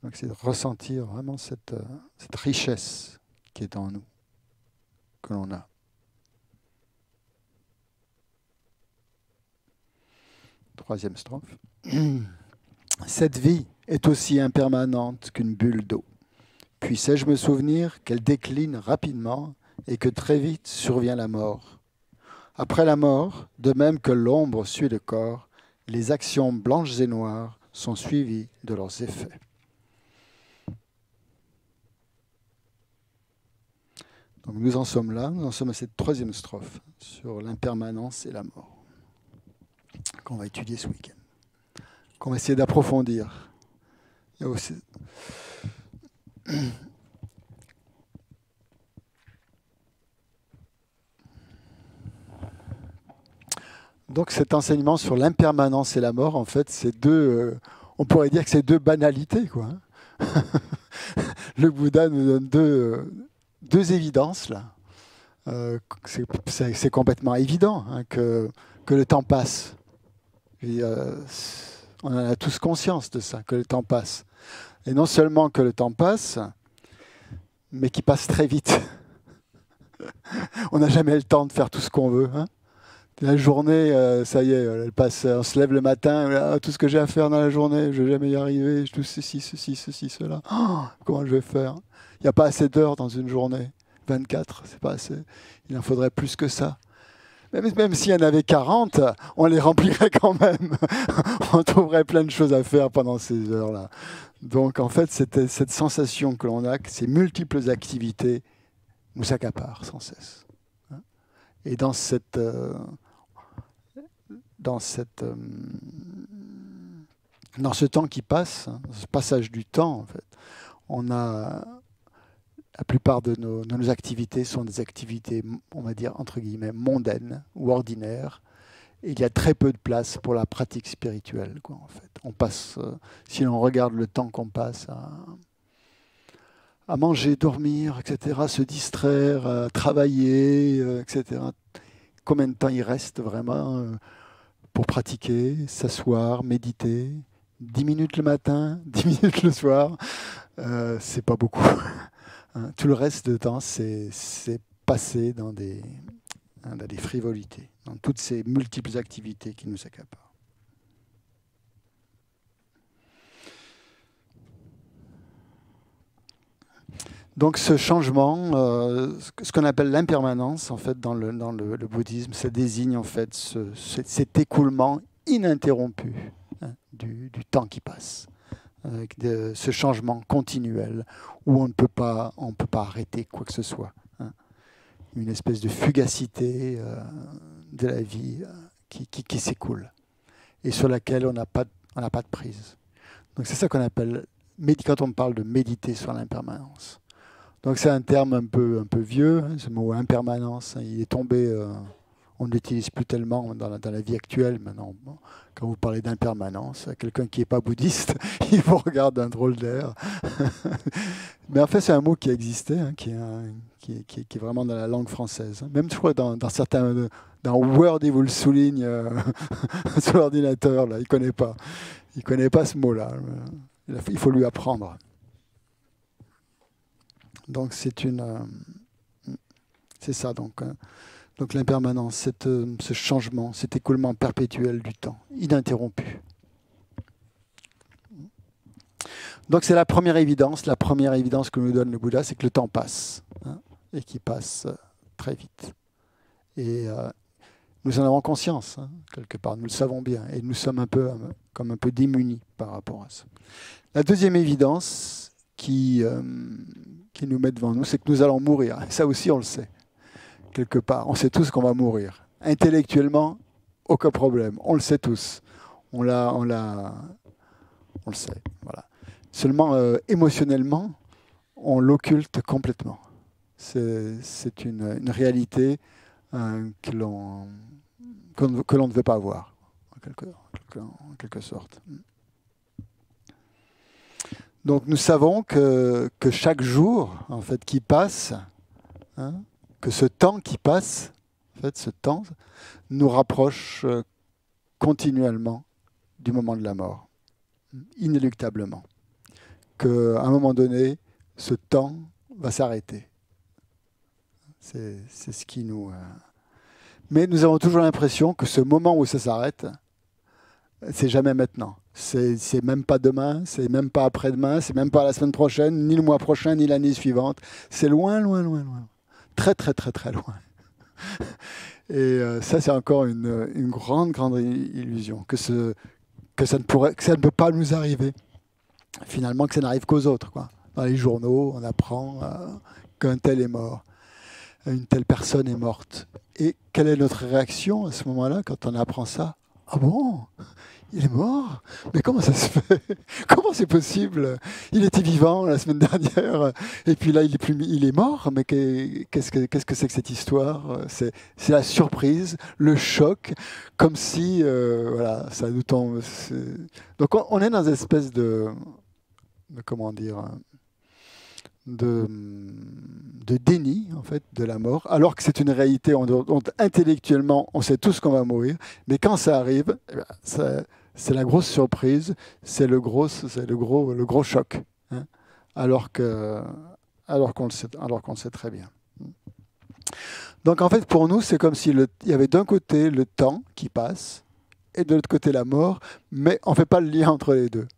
Donc c'est de ressentir vraiment cette richesse qui est en nous, que l'on a. Troisième strophe. Cette vie est aussi impermanente qu'une bulle d'eau. Puissais-je me souvenir qu'elle décline rapidement et que très vite survient la mort. Après la mort, de même que l'ombre suit le corps, les actions blanches et noires sont suivies de leurs effets. Donc nous en sommes là, nous en sommes à cette troisième strophe sur l'impermanence et la mort, qu'on va étudier ce week-end, qu'on va essayer d'approfondir. Il y a aussi... Donc cet enseignement sur l'impermanence et la mort, en fait, c'est deux, on pourrait dire que c'est deux banalités, quoi. Le Bouddha nous donne deux évidences, là. C'est complètement évident hein, que le temps passe. Et, on en a tous conscience de ça, que le temps passe. Et non seulement que le temps passe, mais qu'il passe très vite. On n'a jamais le temps de faire tout ce qu'on veut. Hein. La journée, ça y est, elle passe. On se lève le matin, tout ce que j'ai à faire dans la journée, je ne vais jamais y arriver, tout ceci, cela. Oh, comment je vais faire? Il n'y a pas assez d'heures dans une journée. 24, c'est pas assez. Il en faudrait plus que ça. Même s'il y en avait 40, on les remplirait quand même. On trouverait plein de choses à faire pendant ces heures-là. Donc en fait, cette sensation que l'on a, que ces multiples activités nous accaparent sans cesse. Et dans ce temps qui passe, ce passage du temps, en fait, on a la plupart de nos activités sont des activités, on va dire entre guillemets mondaines ou ordinaires. Et il y a très peu de place pour la pratique spirituelle, quoi, en fait. On passe, si on regarde le temps qu'on passe à manger, dormir, etc., se distraire, travailler, etc. Combien de temps il reste vraiment pour pratiquer, s'asseoir, méditer? 10 minutes le matin, 10 minutes le soir, c'est pas beaucoup. Tout le reste du temps, c'est passé dans des frivolités, dans toutes ces multiples activités qui nous accaparent. Donc ce changement, ce qu'on appelle l'impermanence, en fait, dans le bouddhisme, ça désigne en fait cet écoulement ininterrompu du temps qui passe. Avec ce changement continuel où on ne peut pas arrêter quoi que ce soit. Hein. Une espèce de fugacité de la vie qui s'écoule et sur laquelle on n'a pas de prise. Donc c'est ça qu'on appelle, quand on parle de méditer sur l'impermanence. Donc c'est un terme un peu vieux, hein, ce mot impermanence, hein, il est tombé... on ne l'utilise plus tellement dans la vie actuelle maintenant. Quand vous parlez d'impermanence, quelqu'un qui n'est pas bouddhiste, il vous regarde d'un drôle d'air. Mais en fait, c'est un mot qui existait, hein, qui est vraiment dans la langue française. Même, je crois, dans certains... Dans Word, il vous le souligne sur l'ordinateur, là, il ne connaît pas. Il ne connaît pas ce mot-là. Il faut lui apprendre. Donc, c'est ça, donc... Donc l'impermanence, ce changement, cet écoulement perpétuel du temps, ininterrompu. Donc c'est la première évidence que nous donne le Bouddha, c'est que le temps passe, hein, et qu'il passe très vite. Et nous en avons conscience, hein, quelque part, nous le savons bien, et nous sommes un peu démunis par rapport à ça. La deuxième évidence qui nous met devant nous, c'est que nous allons mourir. Ça aussi, on le sait. Quelque part. On sait tous qu'on va mourir. Intellectuellement, aucun problème. On le sait tous. On le sait. Voilà. Seulement, émotionnellement, on l'occulte complètement. C'est une réalité que l'on ne veut pas voir, en quelque sorte. Donc, nous savons que chaque jour, en fait, qui passe, hein, que ce temps qui passe, en fait, ce temps, nous rapproche continuellement du moment de la mort, inéluctablement. Qu'à un moment donné, ce temps va s'arrêter. C'est ce qui nous... Mais nous avons toujours l'impression que ce moment où ça s'arrête, c'est jamais maintenant. C'est même pas demain, c'est même pas après-demain, c'est même pas la semaine prochaine, ni le mois prochain, ni l'année suivante. C'est loin, loin, loin, loin. très très très très loin. Et ça, c'est encore une grande, grande illusion, que ça ne peut pas nous arriver. Finalement, que ça n'arrive qu'aux autres, quoi. Dans les journaux, on apprend qu'un tel est mort, une telle personne est morte. Et quelle est notre réaction à ce moment-là quand on apprend ça? Ah bon? Il est mort? Mais comment ça se fait? Comment c'est possible? Il était vivant la semaine dernière, et puis là, il est mort? Mais qu'est-ce que c'est que cette histoire? C'est la surprise, le choc, comme si, voilà, ça nous tombe. Donc on est dans une espèce comment dire, de déni en fait de la mort, alors que c'est une réalité. Intellectuellement, on sait tous qu'on va mourir, mais quand ça arrive, eh ben, c'est la grosse surprise, c'est le gros choc, hein, alors qu'on le sait très bien. Donc en fait, pour nous, c'est comme s'il y avait d'un côté le temps qui passe et de l'autre côté la mort, mais on ne fait pas le lien entre les deux.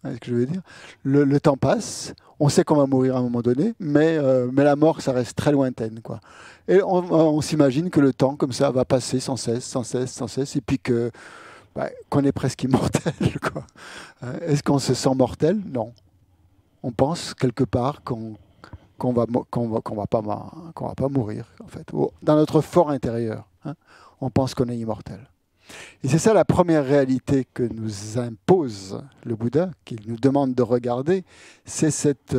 Vous voyez ce que je veux dire? Le temps passe, on sait qu'on va mourir à un moment donné, mais la mort, ça reste très lointaine, quoi. Et on s'imagine que le temps, comme ça, va passer sans cesse, sans cesse, sans cesse, et puis qu'on est presque immortel, quoi. Est-ce qu'on se sent mortel? Non. On pense quelque part qu'on va pas mourir, en fait. Dans notre fort intérieur, hein, on pense qu'on est immortel. Et c'est ça la première réalité que nous impose le Bouddha, qu'il nous demande de regarder, c'est cette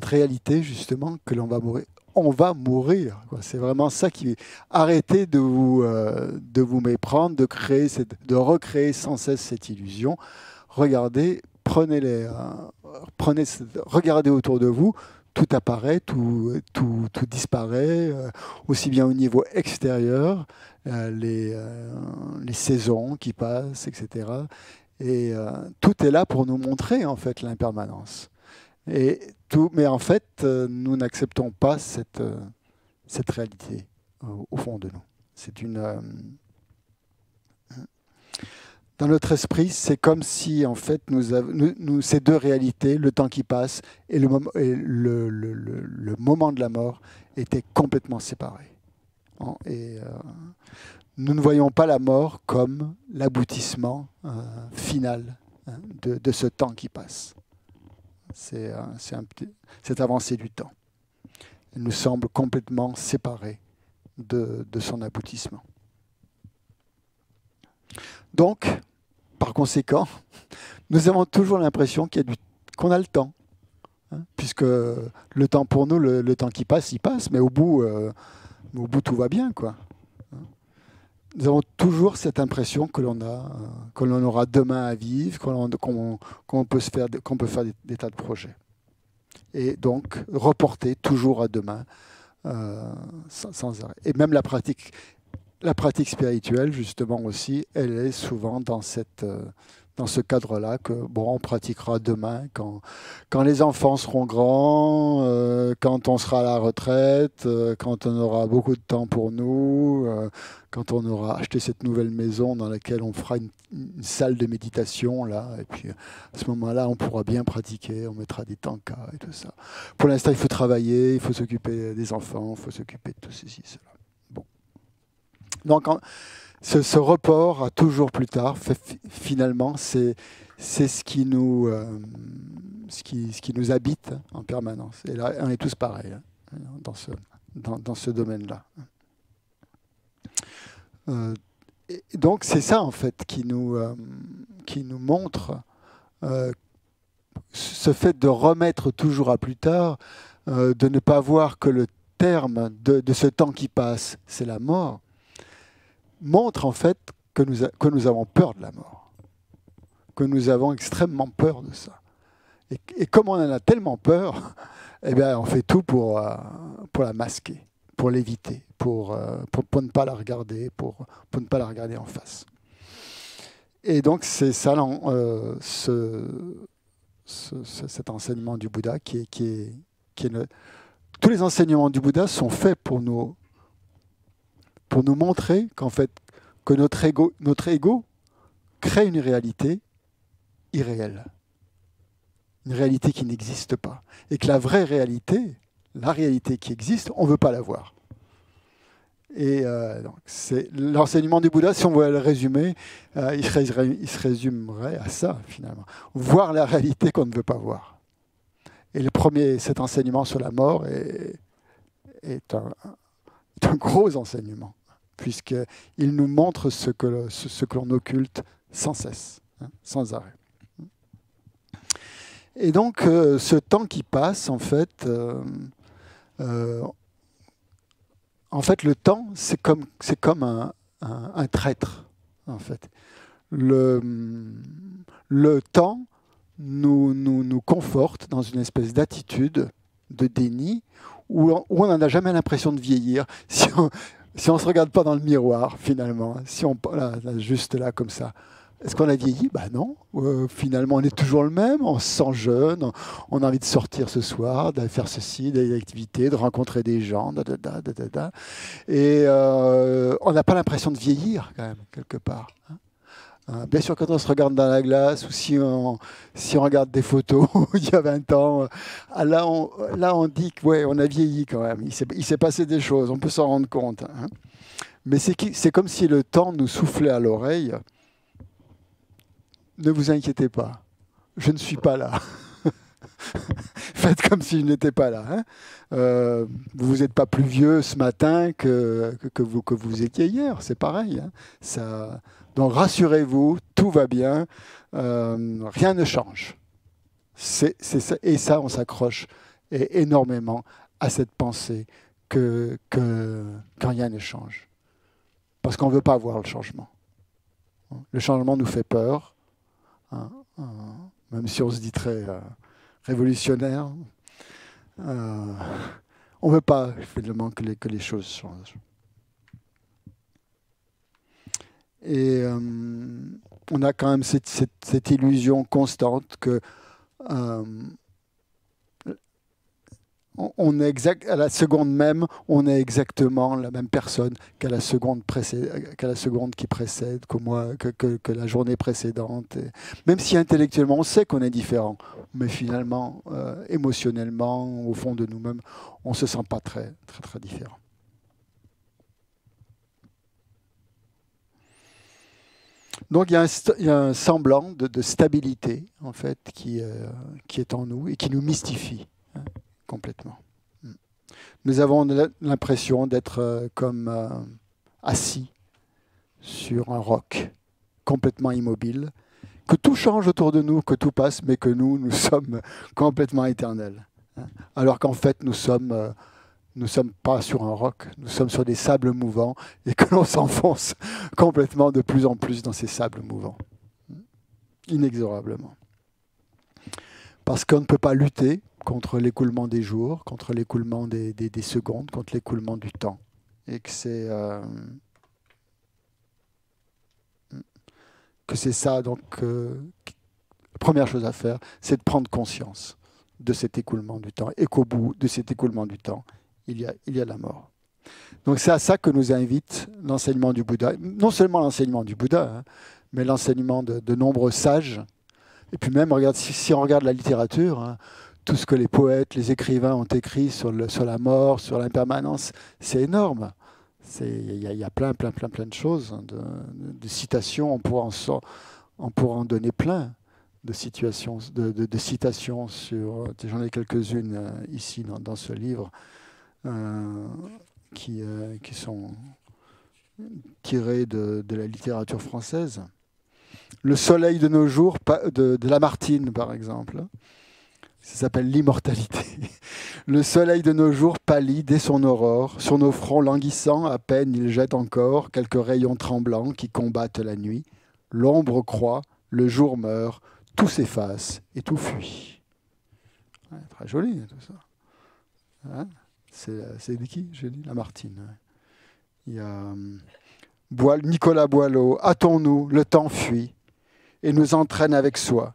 réalité justement que l'on va mourir. On va mourir, quoi. C'est vraiment ça qui est. Arrêtez de vous méprendre, de recréer sans cesse cette illusion. Regardez, regardez autour de vous. Tout apparaît, tout disparaît, aussi bien au niveau extérieur, les saisons qui passent, etc. Et tout est là pour nous montrer en fait l'impermanence. Mais en fait, nous n'acceptons pas cette réalité au fond de nous. C'est dans notre esprit, c'est comme si en fait ces deux réalités, le temps qui passe et le moment de la mort, étaient complètement séparés. Et nous ne voyons pas la mort comme l'aboutissement final, hein, de ce temps qui passe. C'est cette avancée du temps. Elle nous semble complètement séparée de son aboutissement. Donc, par conséquent, nous avons toujours l'impression qu'on a le temps, hein, puisque le temps pour nous, le temps qui passe, il passe, mais au bout, tout va bien, quoi. Nous avons toujours cette impression que l'on aura demain à vivre, qu'on peut faire des tas de projets. Et donc, reporter toujours à demain, sans arrêt. Et même la pratique spirituelle, justement aussi, elle est souvent dans ce cadre-là que on pratiquera demain quand les enfants seront grands, quand on sera à la retraite, quand on aura beaucoup de temps pour nous, quand on aura acheté cette nouvelle maison dans laquelle on fera une salle de méditation là, et puis à ce moment-là, on pourra bien pratiquer, on mettra des tankas et tout ça. Pour l'instant, il faut travailler, il faut s'occuper des enfants, il faut s'occuper de tout ceci, cela. Donc, ce report à toujours plus tard, finalement, c'est ce qui nous habite en permanence. Et là, on est tous pareils, hein, dans ce domaine-là. Donc, c'est ça, en fait, qui nous montre ce fait de remettre toujours à plus tard, de ne pas voir que le terme de ce temps qui passe, c'est la mort, montre en fait que nous avons peur de la mort, que nous avons extrêmement peur de ça. Et comme on en a tellement peur, eh bien, on fait tout pour la masquer, pour l'éviter, pour ne pas la regarder, pour ne pas la regarder en face. Et donc c'est ça cet enseignement du Bouddha tous les enseignements du Bouddha sont faits pour nous montrer qu'en fait, que notre ego crée une réalité irréelle, une réalité qui n'existe pas, et que la vraie réalité, la réalité qui existe, on ne veut pas la voir. Et donc c'est l'enseignement du Bouddha, si on voulait le résumer, il se résumerait à ça, finalement. Voir la réalité qu'on ne veut pas voir. Et cet enseignement sur la mort est un gros enseignement, puisqu'il nous montre ce que l'on occulte sans cesse, hein, sans arrêt. Et donc, ce temps qui passe, en fait, le temps, c'est comme un traître, en fait. Le temps nous conforte dans une espèce d'attitude de déni où on n'en a jamais l'impression de vieillir si on ne se regarde pas dans le miroir, finalement. Si on là, juste là, comme ça. Est-ce qu'on a vieilli? Ben non. Finalement, on est toujours le même. On se sent jeune. On a envie de sortir ce soir, d'aller faire ceci, d'aller à l'activité, de rencontrer des gens. Et on n'a pas l'impression de vieillir, quand même, quelque part. Bien sûr, quand on se regarde dans la glace ou si on regarde des photos il y a 20 ans, là on dit que ouais, on a vieilli quand même. Il s'est passé des choses, on peut s'en rendre compte. Hein. Mais c'est comme si le temps nous soufflait à l'oreille. Ne vous inquiétez pas, je ne suis pas là. Faites comme si je n'étais pas là. Hein. Vous n'êtes pas plus vieux ce matin que vous étiez hier, c'est pareil. Hein. Donc rassurez-vous, tout va bien, rien ne change. Et ça, on s'accroche énormément à cette pensée que rien ne change. Parce qu'on ne veut pas voir le changement. Le changement nous fait peur, hein, même si on se dit très révolutionnaire. On ne veut pas finalement que les choses changent. Et on a quand même cette illusion constante que à la seconde même, on est exactement la même personne qu'à la seconde qui précède, que la journée précédente. Et même si intellectuellement on sait qu'on est différent, mais finalement, émotionnellement, au fond de nous-mêmes, on ne se sent pas très, très, très différent. Donc il y a un semblant de stabilité en fait qui est en nous et qui nous mystifie, hein, complètement. Nous avons l'impression d'être comme assis sur un roc, complètement immobile, que tout change autour de nous, que tout passe, mais que nous sommes complètement éternels. Hein. Alors qu'en fait nous sommes pas sur un roc, nous sommes sur des sables mouvants et que l'on s'enfonce complètement de plus en plus dans ces sables mouvants, inexorablement. Parce qu'on ne peut pas lutter contre l'écoulement des jours, contre l'écoulement des secondes, contre l'écoulement du temps. Et que c'est ça, donc, la première chose à faire, c'est de prendre conscience de cet écoulement du temps et qu'au bout de cet écoulement du temps, il y a la mort. Donc c'est à ça que nous invite l'enseignement du Bouddha. Non seulement l'enseignement du Bouddha, hein, mais l'enseignement de nombreux sages. Et puis même, si on regarde la littérature, hein, tout ce que les poètes, les écrivains ont écrit sur la mort, sur l'impermanence, c'est énorme. Il y a plein de choses, hein, de citations, on pourra en donner plein de citations sur. J'en ai quelques-unes ici dans ce livre. Qui sont tirés de la littérature française. Le soleil de nos jours, de Lamartine, par exemple. Ça s'appelle l'immortalité. Le soleil de nos jours pâlit dès son aurore. Sur nos fronts languissants, à peine il jette encore quelques rayons tremblants qui combattent la nuit. L'ombre croît, le jour meurt, tout s'efface et tout fuit. Ouais, très joli, tout ça. Hein? C'est de qui? J'ai dit Lamartine. Il y a Nicolas Boileau. Hâtons-nous, le temps fuit et nous entraîne avec soi.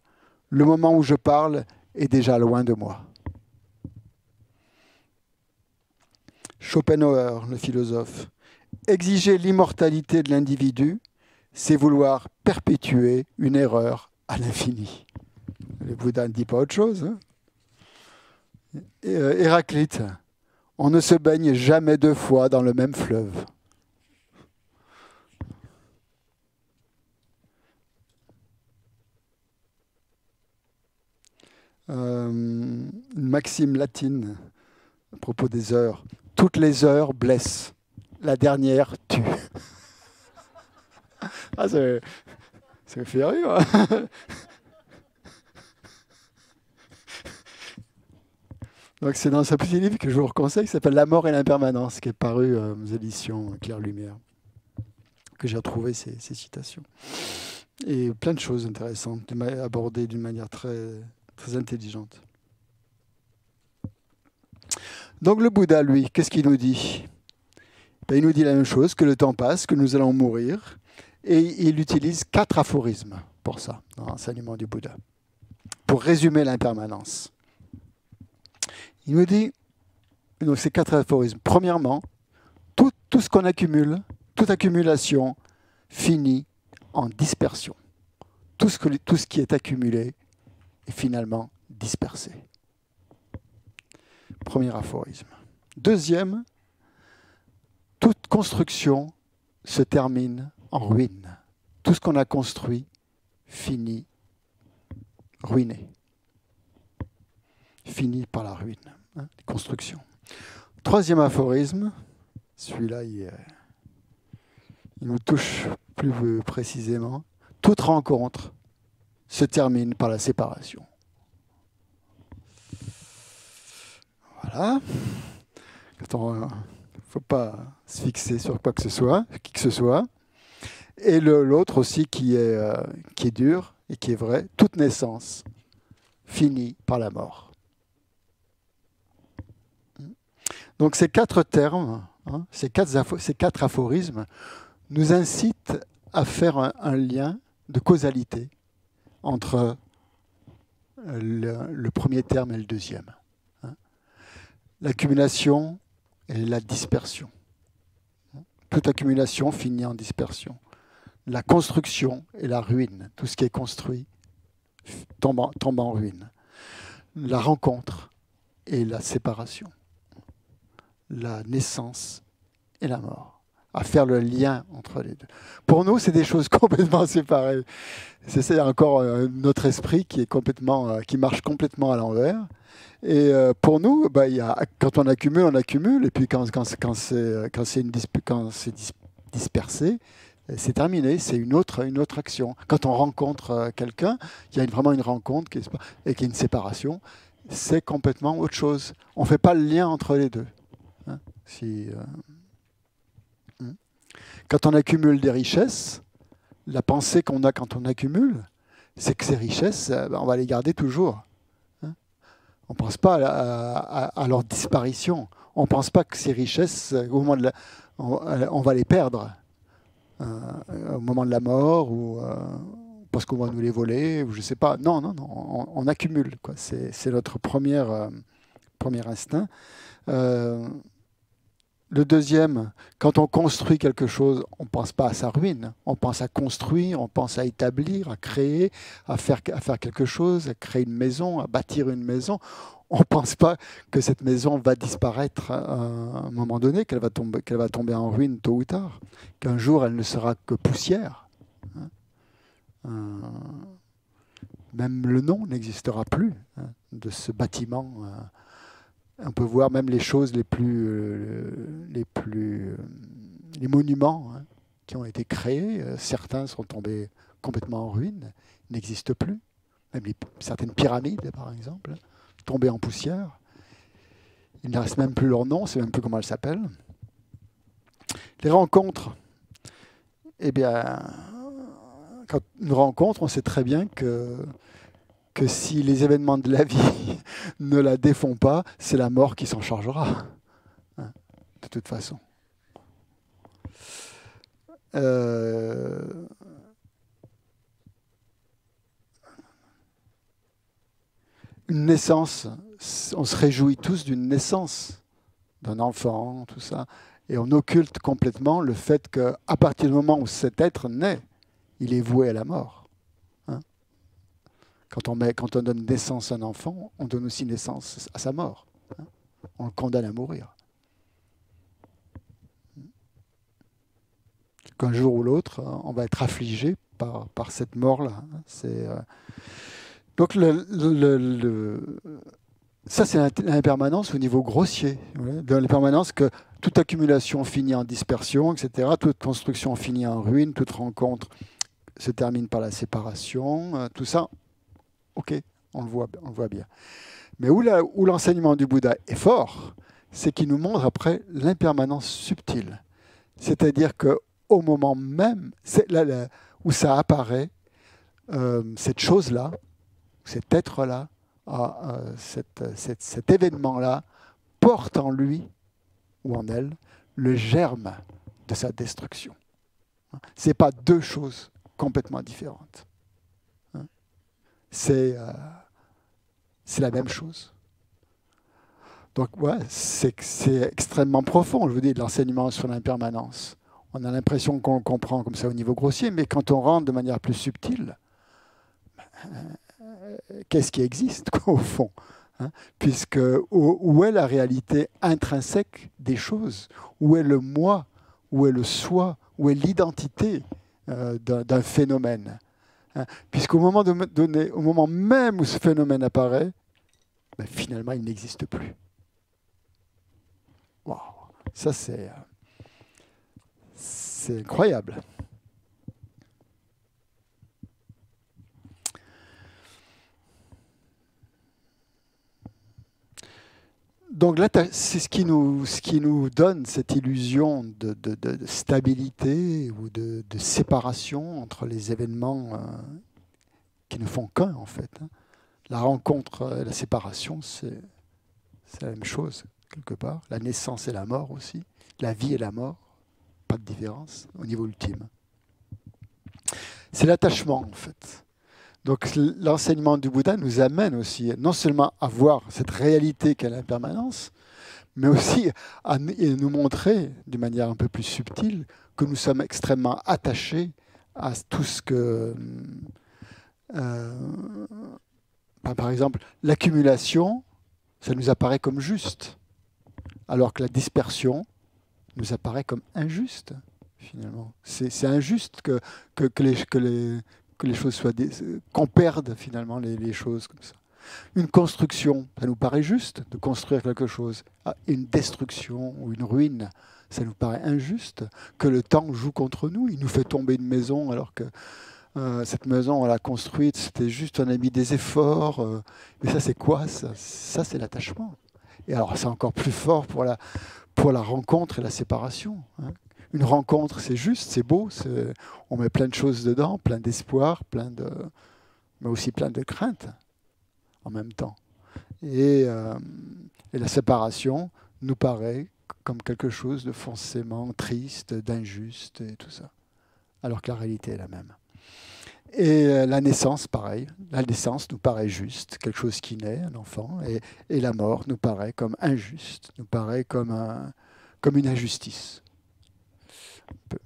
Le moment où je parle est déjà loin de moi. Schopenhauer, le philosophe. Exiger l'immortalité de l'individu, c'est vouloir perpétuer une erreur à l'infini. Le Bouddha ne dit pas autre chose. Hein. Héraclite. On ne se baigne jamais deux fois dans le même fleuve. Une maxime latine à propos des heures. Toutes les heures blessent. La dernière tue. Ah, ça me fait rire. Donc c'est dans ce petit livre que je vous conseille, qui s'appelle La mort et l'impermanence, qui est paru aux éditions Claire Lumière, que j'ai retrouvé ces citations. Et plein de choses intéressantes, abordées d'une manière très, très intelligente. Donc le Bouddha, lui, qu'est-ce qu'il nous dit? Ben, il nous dit la même chose, que le temps passe, que nous allons mourir, et il utilise 4 aphorismes pour ça, dans l'enseignement du Bouddha, pour résumer l'impermanence. Il nous dit, donc ces 4 aphorismes. Premièrement, tout ce qu'on accumule, toute accumulation finit en dispersion. Tout ce qui est accumulé est finalement dispersé. Premier aphorisme. Deuxième, toute construction se termine en ruine. Tout ce qu'on a construit finit ruiné. Finit par la ruine, les constructions. Troisième aphorisme, celui-là, il nous touche plus précisément. Toute rencontre se termine par la séparation. Voilà. Il ne faut pas se fixer sur quoi que ce soit, qui que ce soit. Et l'autre aussi qui est dur et qui est vrai, toute naissance finit par la mort. Donc ces 4 termes, ces 4 aphorismes, nous incitent à faire un lien de causalité entre le premier terme et le deuxième. L'accumulation et la dispersion. Toute accumulation finit en dispersion. La construction et la ruine. Tout ce qui est construit tombe en ruine. La rencontre et la séparation. La naissance et la mort. À faire le lien entre les deux. Pour nous, c'est des choses complètement séparées. C'est encore notre esprit qui marche complètement à l'envers. Et pour nous, quand on accumule. Et puis quand c'est dispersé, c'est terminé. C'est une autre action. Quand on rencontre quelqu'un, il y a vraiment une rencontre et qu'il y a une séparation. C'est complètement autre chose. On ne fait pas le lien entre les deux. Quand on accumule des richesses, la pensée qu'on a quand on accumule, c'est que ces richesses, on va les garder toujours. On ne pense pas à leur disparition. On ne pense pas que ces richesses, au moment on va les perdre au moment de la mort ou parce qu'on va nous les voler, ou je ne sais pas. Non, on accumule. C'est notre premier instinct. Le deuxième, quand on construit quelque chose, on ne pense pas à sa ruine. On pense à construire, on pense à établir, à créer, à faire quelque chose, à créer une maison, à bâtir une maison. On ne pense pas que cette maison va disparaître à un moment donné, qu'elle va tomber en ruine tôt ou tard, qu'un jour elle ne sera que poussière. Même le nom n'existera plus de ce bâtiment. On peut voir même les choses les monuments qui ont été créés. Certains sont tombés complètement en ruine, n'existent plus. Même certaines pyramides, par exemple, tombées en poussière. Il ne reste même plus leur nom, on ne sait même plus comment elles s'appellent. Les rencontres, eh bien, quand une rencontre, on sait très bien que si les événements de la vie ne la défont pas, c'est la mort qui s'en chargera, de toute façon. Une naissance, on se réjouit tous d'une naissance d'un enfant, tout ça, et on occulte complètement le fait qu'à partir du moment où cet être naît, il est voué à la mort. Quand on donne naissance à un enfant, on donne aussi naissance à sa mort. On le condamne à mourir. qu'un jour ou l'autre, on va être affligé par cette mort-là. Donc ça, c'est l'impermanence au niveau grossier. De l'impermanence que toute accumulation finit en dispersion, etc. Toute construction finit en ruine, toute rencontre se termine par la séparation. Tout ça, ok, on le voit bien. Mais où l'enseignement du Bouddha est fort, c'est qu'il nous montre après l'impermanence subtile. C'est-à-dire qu'au moment même où ça apparaît, cette chose-là, cet être-là, cet événement-là, porte en lui ou en elle le germe de sa destruction. Ce n'est pas deux choses complètement différentes. C'est la même chose. Donc, ouais, c'est extrêmement profond, je vous dis, l'enseignement sur l'impermanence. On a l'impression qu'on le comprend comme ça au niveau grossier, mais quand on rentre de manière plus subtile, qu'est-ce qui existe, quoi, au fond, hein? Puisque où est la réalité intrinsèque des choses? Où est le moi? Où est le soi? Où est l'identité d'un phénomène, hein? Puisqu'au moment donné, au moment même où ce phénomène apparaît, ben, finalement, il n'existe plus. Wow. Ça, c'est incroyable. Donc là, c'est ce qui nous donne cette illusion de stabilité ou de séparation entre les événements qui ne font qu'un, en fait. La rencontre et la séparation, c'est la même chose, quelque part. La naissance et la mort aussi. La vie et la mort, pas de différence au niveau ultime. C'est l'attachement, en fait. Donc l'enseignement du Bouddha nous amène aussi non seulement à voir cette réalité qu'est l'impermanence, mais aussi à nous montrer d'une manière un peu plus subtile que nous sommes extrêmement attachés à tout ce que... par exemple, l'accumulation, ça nous apparaît comme juste, alors que la dispersion nous apparaît comme injuste, finalement. C'est injuste que les choses soient... qu'on perde, finalement, les choses comme ça. Une construction, ça nous paraît juste de construire quelque chose. Une destruction ou une ruine, ça nous paraît injuste. Que le temps joue contre nous, il nous fait tomber une maison alors que cette maison, on l'a construite, c'était juste, on a mis des efforts. Mais ça, c'est quoi ça, c'est l'attachement. Et alors, c'est encore plus fort pour la rencontre et la séparation. Hein. Une rencontre, c'est juste, c'est beau, on met plein de choses dedans, plein d'espoir, mais aussi plein de craintes en même temps. Et la séparation nous paraît comme quelque chose de forcément triste, d'injuste et tout ça, alors que la réalité est la même. Et la naissance, pareil. La naissance nous paraît juste, quelque chose qui naît, un enfant, et la mort nous paraît comme injuste, nous paraît comme une injustice. Un peu.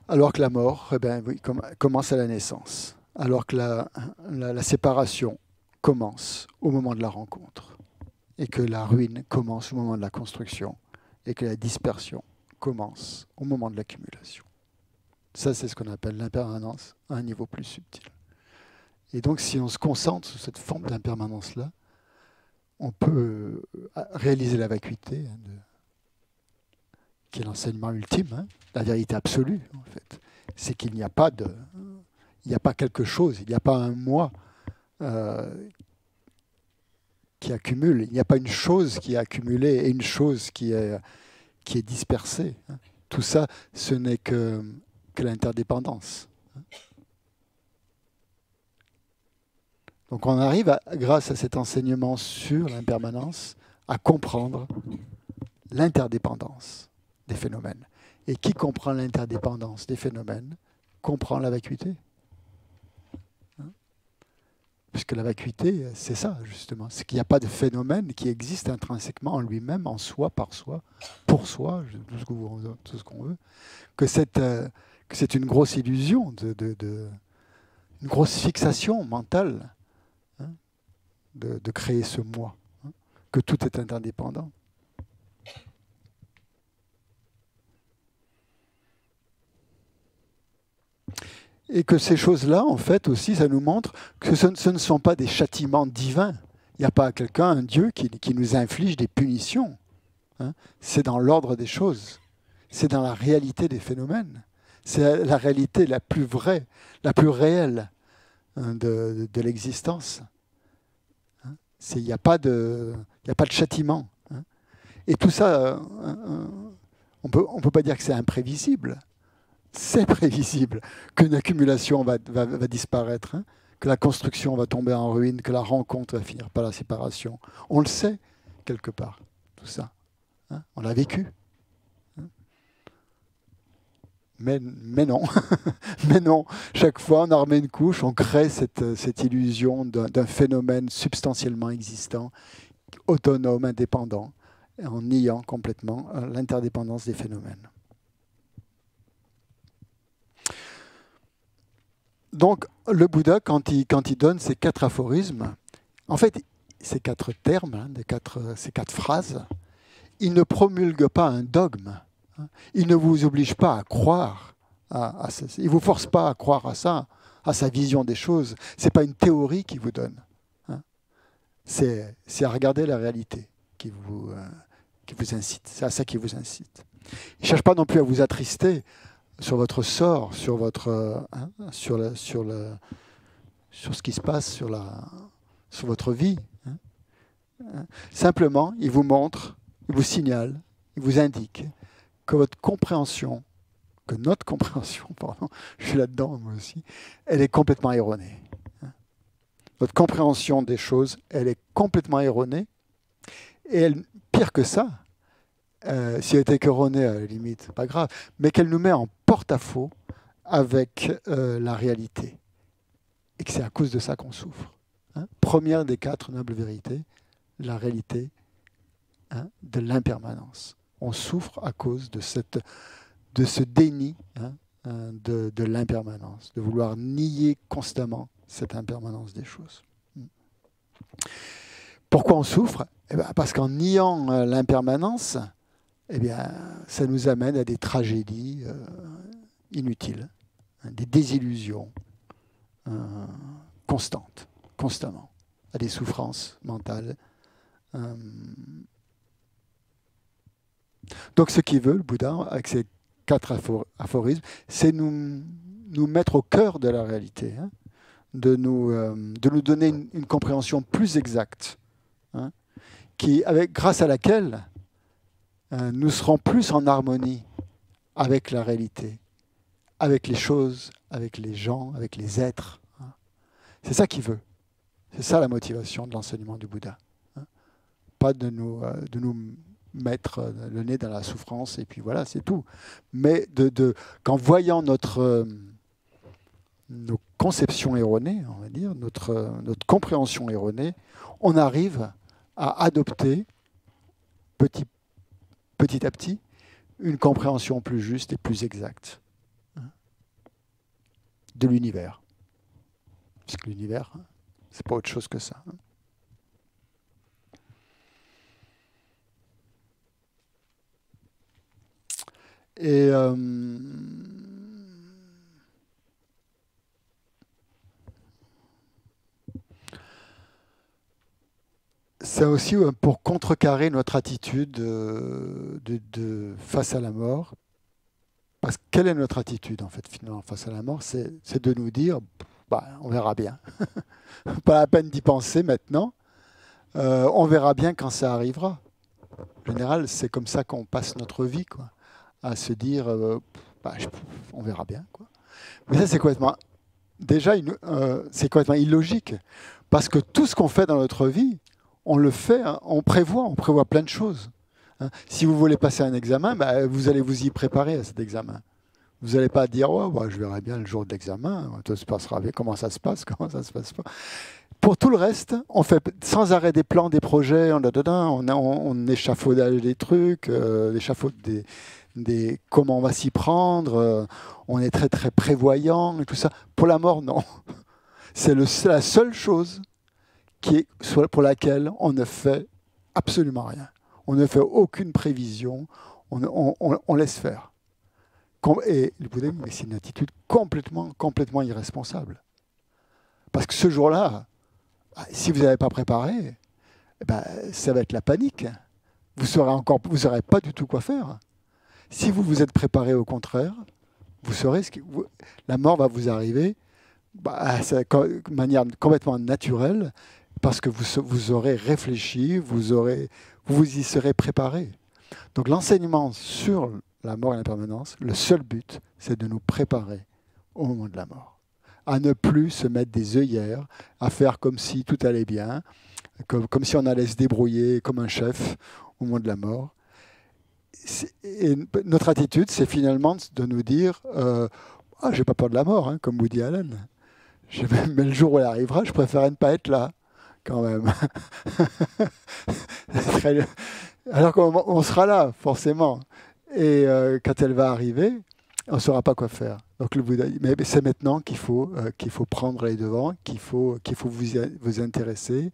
Alors que la mort, eh ben, oui, commence à la naissance. Alors que la séparation commence au moment de la rencontre. Et que la ruine commence au moment de la construction. Et que la dispersion commence au moment de l'accumulation. Ça, c'est ce qu'on appelle l'impermanence à un niveau plus subtil. Et donc, si on se concentre sur cette forme d'impermanence-là, on peut réaliser la vacuité, qui est l'enseignement ultime, hein, la vérité absolue, en fait. C'est qu'il n'y a pas quelque chose, il n'y a pas un moi qui accumule, il n'y a pas une chose qui est accumulée et une chose qui est dispersée. Hein. Tout ça, ce n'est que l'interdépendance. Donc on arrive, grâce à cet enseignement sur l'impermanence, à comprendre l'interdépendance des phénomènes. Et qui comprend l'interdépendance des phénomènes comprend la vacuité. Puisque la vacuité, c'est ça, justement. C'est qu'il n'y a pas de phénomène qui existe intrinsèquement en lui-même, en soi, par soi, pour soi, tout ce qu'on veut. Que c'est une grosse illusion, une grosse fixation mentale, hein, de créer ce moi. Hein. que tout est interdépendant. Et que ces choses-là, en fait, aussi, ça nous montre que ce ne sont pas des châtiments divins. Il n'y a pas quelqu'un, un Dieu, qui nous inflige des punitions. Hein. C'est dans l'ordre des choses. C'est dans la réalité des phénomènes. C'est la réalité la plus vraie, la plus réelle de l'existence. Hein. Il n'y a pas de châtiment. Hein. Et tout ça, on peut pas dire que c'est imprévisible. C'est prévisible qu'une accumulation va disparaître, hein, que la construction va tomber en ruine, que la rencontre va finir par la séparation. On le sait, quelque part, tout ça. Hein, on l'a vécu. Hein. Mais non. Mais non. Chaque fois, on en remet une couche, on crée cette illusion d'un phénomène substantiellement existant, autonome, indépendant, en niant complètement l'interdépendance des phénomènes. Donc, le Bouddha, quand il donne ces 4 aphorismes, en fait, ces 4 termes, hein, ces quatre phrases, il ne promulgue pas un dogme. Hein. Il ne vous oblige pas à croire à ça. Il ne vous force pas à croire à ça, à sa vision des choses. Ce n'est pas une théorie qu'il vous donne. Hein. C'est à regarder la réalité qui vous incite. C'est à ça qu'il vous incite. Il ne cherche pas non plus à vous attrister sur votre sort, sur ce qui se passe sur votre vie. Hein. Simplement, il vous montre, il vous signale, il vous indique que notre compréhension, pardon, je suis là-dedans moi aussi, elle est complètement erronée. Hein. Notre compréhension des choses, elle est complètement erronée. Et pire que ça, si elle était erronée, à la limite, pas grave, mais qu'elle nous met en porte-à-faux avec la réalité. Et que c'est à cause de ça qu'on souffre. Hein. Première des 4 nobles vérités, la réalité, hein, de l'impermanence. On souffre à cause de ce déni, hein, de l'impermanence, de vouloir nier constamment cette impermanence des choses. Pourquoi on souffre ? Eh bien, parce qu'en niant l'impermanence, eh bien, ça nous amène à des tragédies inutiles, hein, des désillusions constantes, constamment, à des souffrances mentales. Donc ce qu'il veut, le Bouddha, avec ces 4 aphorismes, c'est nous mettre au cœur de la réalité, hein, de nous donner une compréhension plus exacte, hein, grâce à laquelle nous serons plus en harmonie avec la réalité, avec les choses, avec les gens, avec les êtres. Hein. C'est ça qu'il veut. C'est ça la motivation de l'enseignement du Bouddha. Hein. Pas de nous mettre le nez dans la souffrance et puis voilà, c'est tout. Mais qu'en voyant nos conceptions erronées, on va dire, notre compréhension erronée, on arrive à adopter petit à petit une compréhension plus juste et plus exacte, hein, de l'univers. Parce que l'univers, hein, c'est pas autre chose que ça. Hein. Et c'est aussi pour contrecarrer notre attitude face à la mort. Parce que quelle est notre attitude, en fait, finalement, face à la mort? C'est de nous dire, bah, on verra bien. Pas la peine d'y penser maintenant. On verra bien quand ça arrivera. En général, c'est comme ça qu'on passe notre vie, quoi, à se dire, bah, on verra bien, quoi. Mais ça, c'est complètement... Déjà, c'est complètement illogique. Parce que tout ce qu'on fait dans notre vie, on le fait, hein, on prévoit plein de choses. Hein. Si vous voulez passer un examen, bah, vous allez vous y préparer à cet examen. Vous n'allez pas dire, oh, bah, je verrai bien le jour de l'examen, tout se passera bien, comment ça se passe pas. Pour tout le reste, on fait sans arrêt des plans, des projets, on échafaudage des trucs, comment on va s'y prendre, on est très très prévoyant et tout ça. Pour la mort, non. C'est la seule chose pour laquelle on ne fait absolument rien. On ne fait aucune prévision, on laisse faire. Et le Bouddha dit, mais c'est une attitude complètement irresponsable. Parce que ce jour-là, si vous n'avez pas préparé, eh ben, ça va être la panique. Vous saurez pas du tout quoi faire. Si vous vous êtes préparé au contraire, vous saurez la mort va vous arriver de manière complètement naturelle parce que vous aurez réfléchi, vous y serez préparé. Donc l'enseignement sur la mort et l'impermanence, le seul but, c'est de nous préparer au moment de la mort. À ne plus se mettre des œillères, à faire comme si tout allait bien, comme si on allait se débrouiller comme un chef au moment de la mort. Et notre attitude, c'est finalement de nous dire j'ai pas peur de la mort, hein, comme Woody Allen. Mais le jour où elle arrivera, je préférerais ne pas être là, quand même. Alors qu'on sera là, forcément. Et quand elle va arriver, on ne saura pas quoi faire. Donc le Bouddha dit, mais c'est maintenant qu'il faut prendre les devants, qu'il faut vous intéresser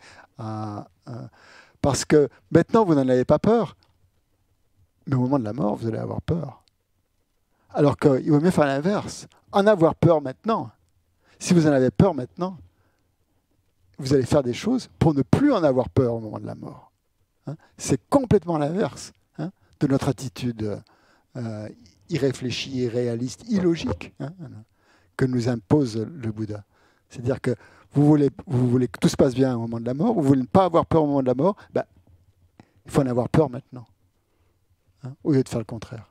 parce que maintenant, vous n'en avez pas peur. Mais au moment de la mort, vous allez avoir peur. Alors qu'il vaut mieux faire l'inverse. En avoir peur maintenant. Si vous en avez peur maintenant, vous allez faire des choses pour ne plus en avoir peur au moment de la mort. Hein, c'est complètement l'inverse de notre attitude irréfléchie, irréaliste, illogique que nous impose le Bouddha. C'est-à-dire que vous voulez que tout se passe bien au moment de la mort, vous voulez ne pas avoir peur au moment de la mort, il faut en avoir peur maintenant. Au lieu de faire le contraire.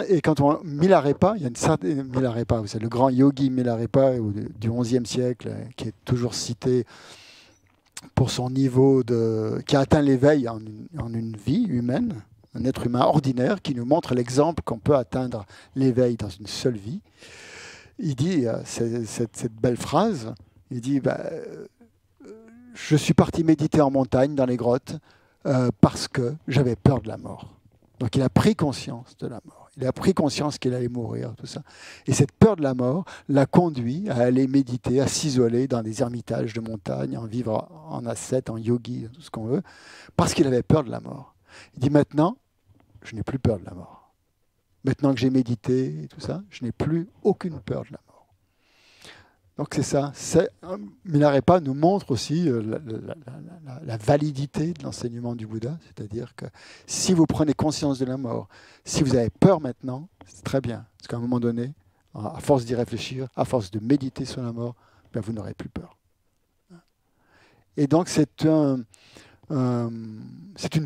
Et quand Milarepa, il y a une certaine Milarepa, vous savez, le grand yogi Milarepa du XIe siècle, qui est toujours cité pour son niveau qui a atteint l'éveil en une vie humaine, un être humain ordinaire, qui nous montre l'exemple qu'on peut atteindre l'éveil dans une seule vie. Il dit cette belle phrase, il dit je suis parti méditer en montagne, dans les grottes, parce que j'avais peur de la mort. Donc il a pris conscience de la mort. Il a pris conscience qu'il allait mourir, tout ça. Et cette peur de la mort l'a conduit à aller méditer, à s'isoler dans des ermitages de montagne, en vivre en ascète, en yogi, tout ce qu'on veut, parce qu'il avait peur de la mort. Il dit maintenant, je n'ai plus peur de la mort. Maintenant que j'ai médité et tout ça, je n'ai plus aucune peur de la mort. Donc c'est ça. Milarepa nous montre aussi la validité de l'enseignement du Bouddha, c'est-à-dire que si vous prenez conscience de la mort, si vous avez peur maintenant, c'est très bien, parce qu'à un moment donné, à force d'y réfléchir, à force de méditer sur la mort, vous n'aurez plus peur. Et donc c'est une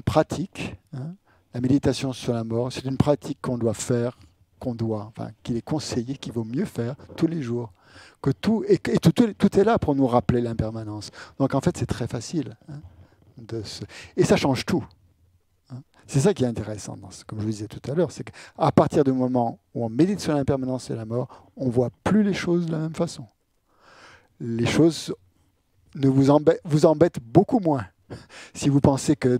pratique, la méditation sur la mort, c'est une pratique qu'on doit faire, qu'il est conseillé, qu'il vaut mieux faire tous les jours. Que tout est là pour nous rappeler l'impermanence. Donc en fait, c'est très facile. Et ça change tout. C'est ça qui est intéressant, comme je vous disais tout à l'heure, c'est qu'à partir du moment où on médite sur l'impermanence et la mort, on ne voit plus les choses de la même façon. Les choses vous embêtent beaucoup moins. Si vous pensez que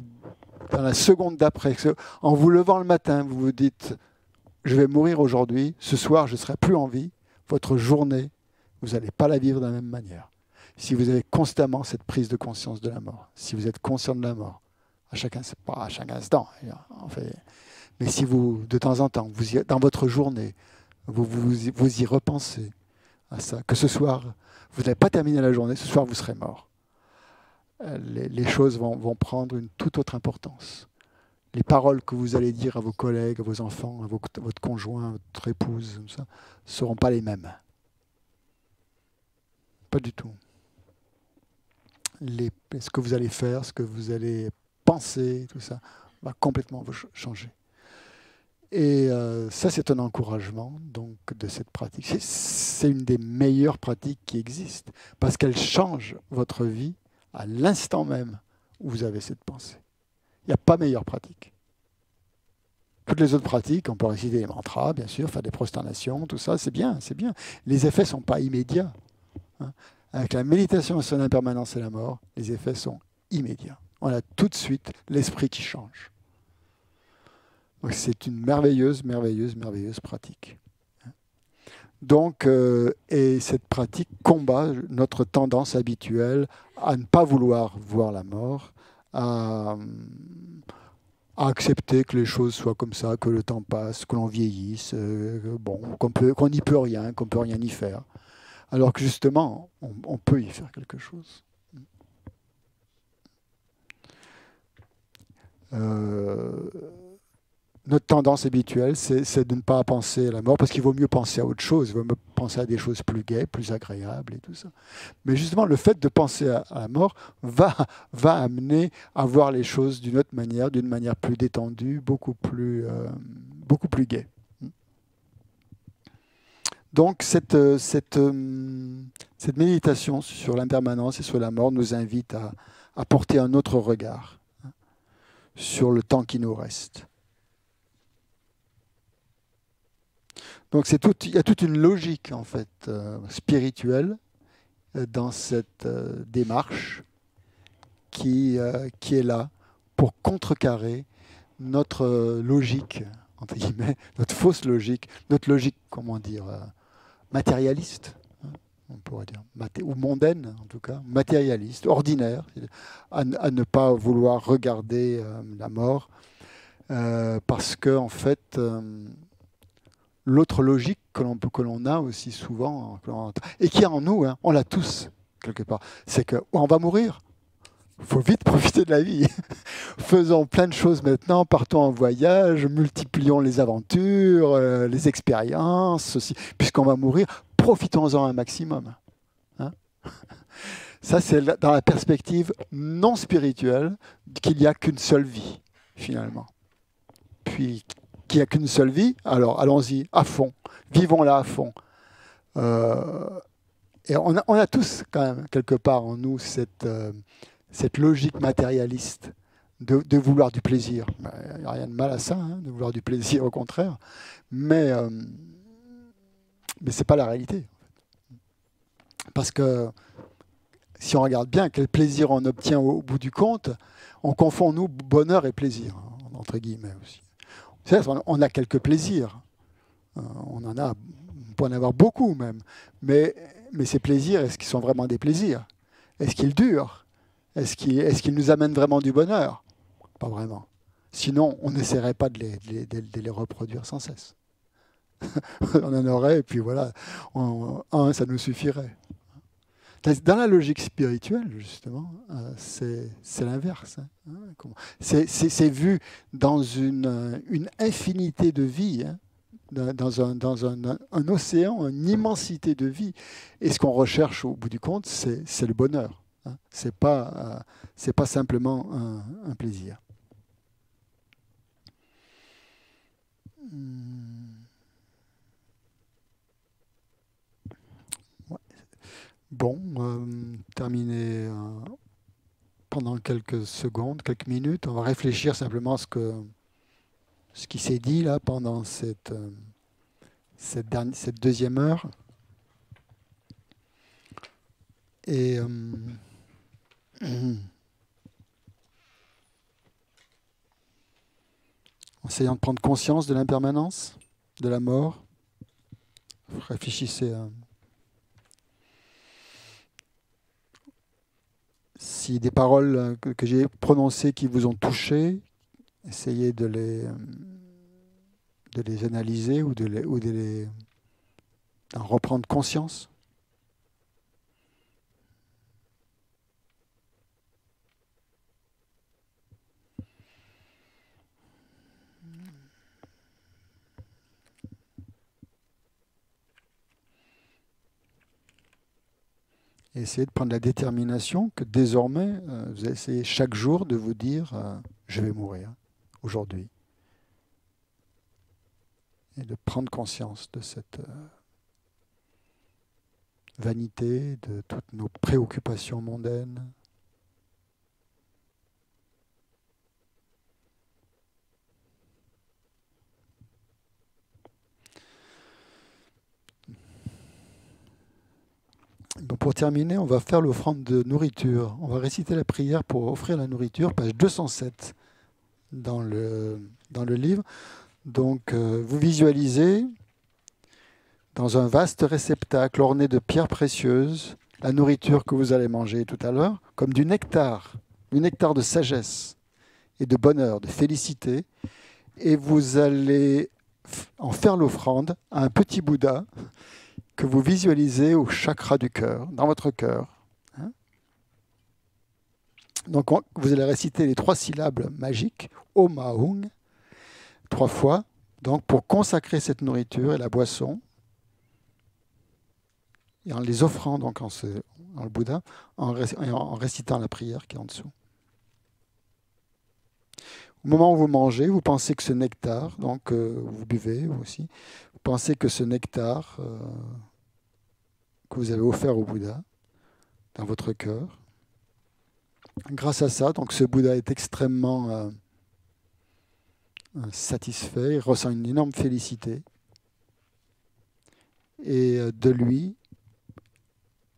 dans la seconde d'après, en vous levant le matin, vous vous dites « je vais mourir aujourd'hui, ce soir je ne serai plus en vie », votre journée, vous n'allez pas la vivre de la même manière. Si vous avez constamment cette prise de conscience de la mort, si vous êtes conscient de la mort, pas à chaque instant, en fait, mais si vous, de temps en temps, dans votre journée, vous y repensez à ça, que ce soir, vous n'avez pas terminé la journée, ce soir vous serez mort. Les choses vont prendre une toute autre importance. Les paroles que vous allez dire à vos collègues, à vos enfants, à votre conjoint, à votre épouse, ne seront pas les mêmes. Pas du tout. Ce que vous allez faire, ce que vous allez penser, tout ça, va complètement changer. Et ça, c'est un encouragement donc, de cette pratique. C'est une des meilleures pratiques qui existent, parce qu'elle change votre vie à l'instant même où vous avez cette pensée. Il n'y a pas meilleure pratique. Toutes les autres pratiques, on peut réciter les mantras, bien sûr, faire des prosternations, tout ça, c'est bien, c'est bien. Les effets ne sont pas immédiats. Avec la méditation sur l'impermanence et la mort, les effets sont immédiats. On a tout de suite l'esprit qui change. Donc c'est une merveilleuse pratique. Donc, et cette pratique combat notre tendance habituelle à ne pas vouloir voir la mort, à accepter que les choses soient comme ça, que le temps passe, que l'on vieillisse, bon, qu'on n'y peut rien, qu'on peut rien y faire. Alors que justement, on peut y faire quelque chose. Notre tendance habituelle, c'est de ne pas penser à la mort, parce qu'il vaut mieux penser à autre chose, il vaut mieux penser à des choses plus gaies, plus agréables et tout ça. Mais justement, le fait de penser à la mort va amener à voir les choses d'une autre manière, d'une manière plus détendue, beaucoup plus gaie. Donc cette méditation sur l'impermanence et sur la mort nous invite à porter un autre regard sur le temps qui nous reste. Donc il y a toute une logique en fait spirituelle dans cette démarche qui est là pour contrecarrer notre logique, entre guillemets, notre fausse logique, notre logique, comment dire, matérialiste, hein, on pourrait dire, ou mondaine en tout cas, matérialiste, ordinaire, à ne pas vouloir regarder la mort, parce que en fait, l'autre logique que l'on a aussi souvent, et qui est en nous, hein, on l'a tous quelque part, c'est qu'on va mourir. Il faut vite profiter de la vie. Faisons plein de choses maintenant, partons en voyage, multiplions les aventures, les expériences, aussi, puisqu'on va mourir, profitons-en un maximum. Hein, ça, c'est dans la perspective non spirituelle qu'il n'y a qu'une seule vie, finalement. Puis, qu'il n'y a qu'une seule vie, alors allons-y, à fond, vivons-la à fond. Et on a tous, quand même, quelque part en nous, cette logique matérialiste de vouloir du plaisir. Il n'y a rien de mal à ça, hein, de vouloir du plaisir, au contraire. Mais ce n'est pas la réalité. Parce que si on regarde bien quel plaisir on obtient au bout du compte, on confond, nous, bonheur et plaisir, entre guillemets aussi. On a quelques plaisirs. On peut en avoir beaucoup même. Mais ces plaisirs, est-ce qu'ils sont vraiment des plaisirs? Est-ce qu'ils durent? Est-ce qu'ils nous amènent vraiment du bonheur? Pas vraiment. Sinon, on n'essaierait pas de les reproduire sans cesse. On en aurait, et puis voilà, ça nous suffirait. Dans la logique spirituelle, justement, c'est l'inverse. Hein. C'est vu dans une infinité de vies, hein, dans un océan, une immensité de vies. Et ce qu'on recherche au bout du compte, c'est le bonheur. Hein. C'est pas simplement un plaisir. Bon, terminer pendant quelques secondes, quelques minutes. On va réfléchir simplement à ce qui s'est dit là pendant cette deuxième heure. Et essayant de prendre conscience de l'impermanence, de la mort. Réfléchissez à si des paroles que j'ai prononcées qui vous ont touché, essayez de les analyser ou d'en reprendre conscience. Et essayez de prendre la détermination que désormais, vous essayez chaque jour de vous dire je vais mourir aujourd'hui. Et de prendre conscience de cette vanité, de toutes nos préoccupations mondaines. Bon, pour terminer, on va faire l'offrande de nourriture. On va réciter la prière pour offrir la nourriture, page 207 dans le livre. Donc, vous visualisez dans un vaste réceptacle orné de pierres précieuses la nourriture que vous allez manger tout à l'heure, comme du nectar du nectar de sagesse et de bonheur, de félicité, et vous allez en faire l'offrande à un petit Bouddha que vous visualisez au chakra du cœur, dans votre cœur. Hein. Donc vous allez réciter les 3 syllabes magiques, Om Aung, 3 fois, donc pour consacrer cette nourriture et la boisson, et en les offrant donc en le Bouddha, en récitant la prière qui est en dessous. Au moment où vous mangez, vous pensez que ce nectar, donc vous buvez vous aussi, vous pensez que ce nectar que vous avez offert au Bouddha, dans votre cœur, grâce à ça, donc ce Bouddha est extrêmement satisfait, il ressent une énorme félicité, et de lui,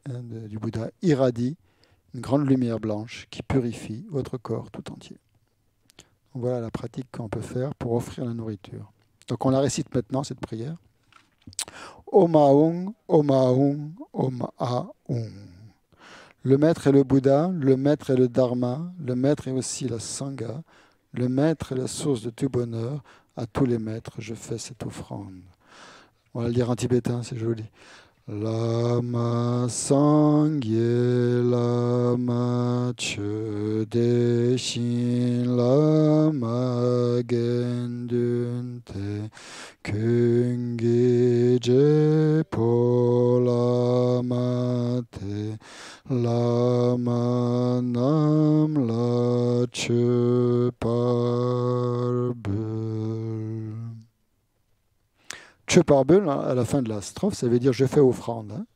du Bouddha, irradie une grande lumière blanche qui purifie votre corps tout entier. Donc voilà la pratique qu'on peut faire pour offrir la nourriture. Donc on la récite maintenant, cette prière. Om Aung, Om Aung, Om Aung. Le maître est le Bouddha, le maître est le Dharma, le maître est aussi la Sangha, le maître est la source de tout bonheur. À tous les maîtres, je fais cette offrande. On va le dire en tibétain, c'est joli. Lama Sangye Lama Chödeshin Lama Gendunte Kungi Jepo Lama Te Lama Nam La Chöparbul. Chöparbul, à la fin de la strophe, ça veut dire je fais offrande. Hein.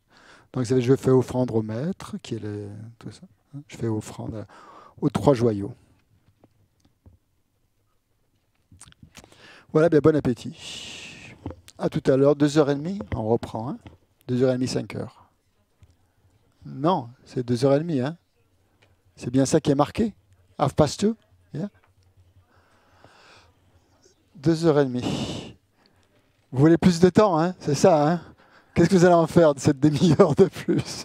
Donc ça veut dire je fais offrande au maître, qui est tout ça. Hein. Je fais offrande aux 3 joyaux. Voilà, bien bon appétit. À tout à l'heure, 2h30, on reprend. Hein. 2h30, 5h. Non, c'est 2h30. Hein. C'est bien ça qui est marqué. Half past 2. Yeah. 2h30. Vous voulez plus de temps, hein, c'est ça, hein? Qu'est-ce que vous allez en faire de cette demi-heure de plus?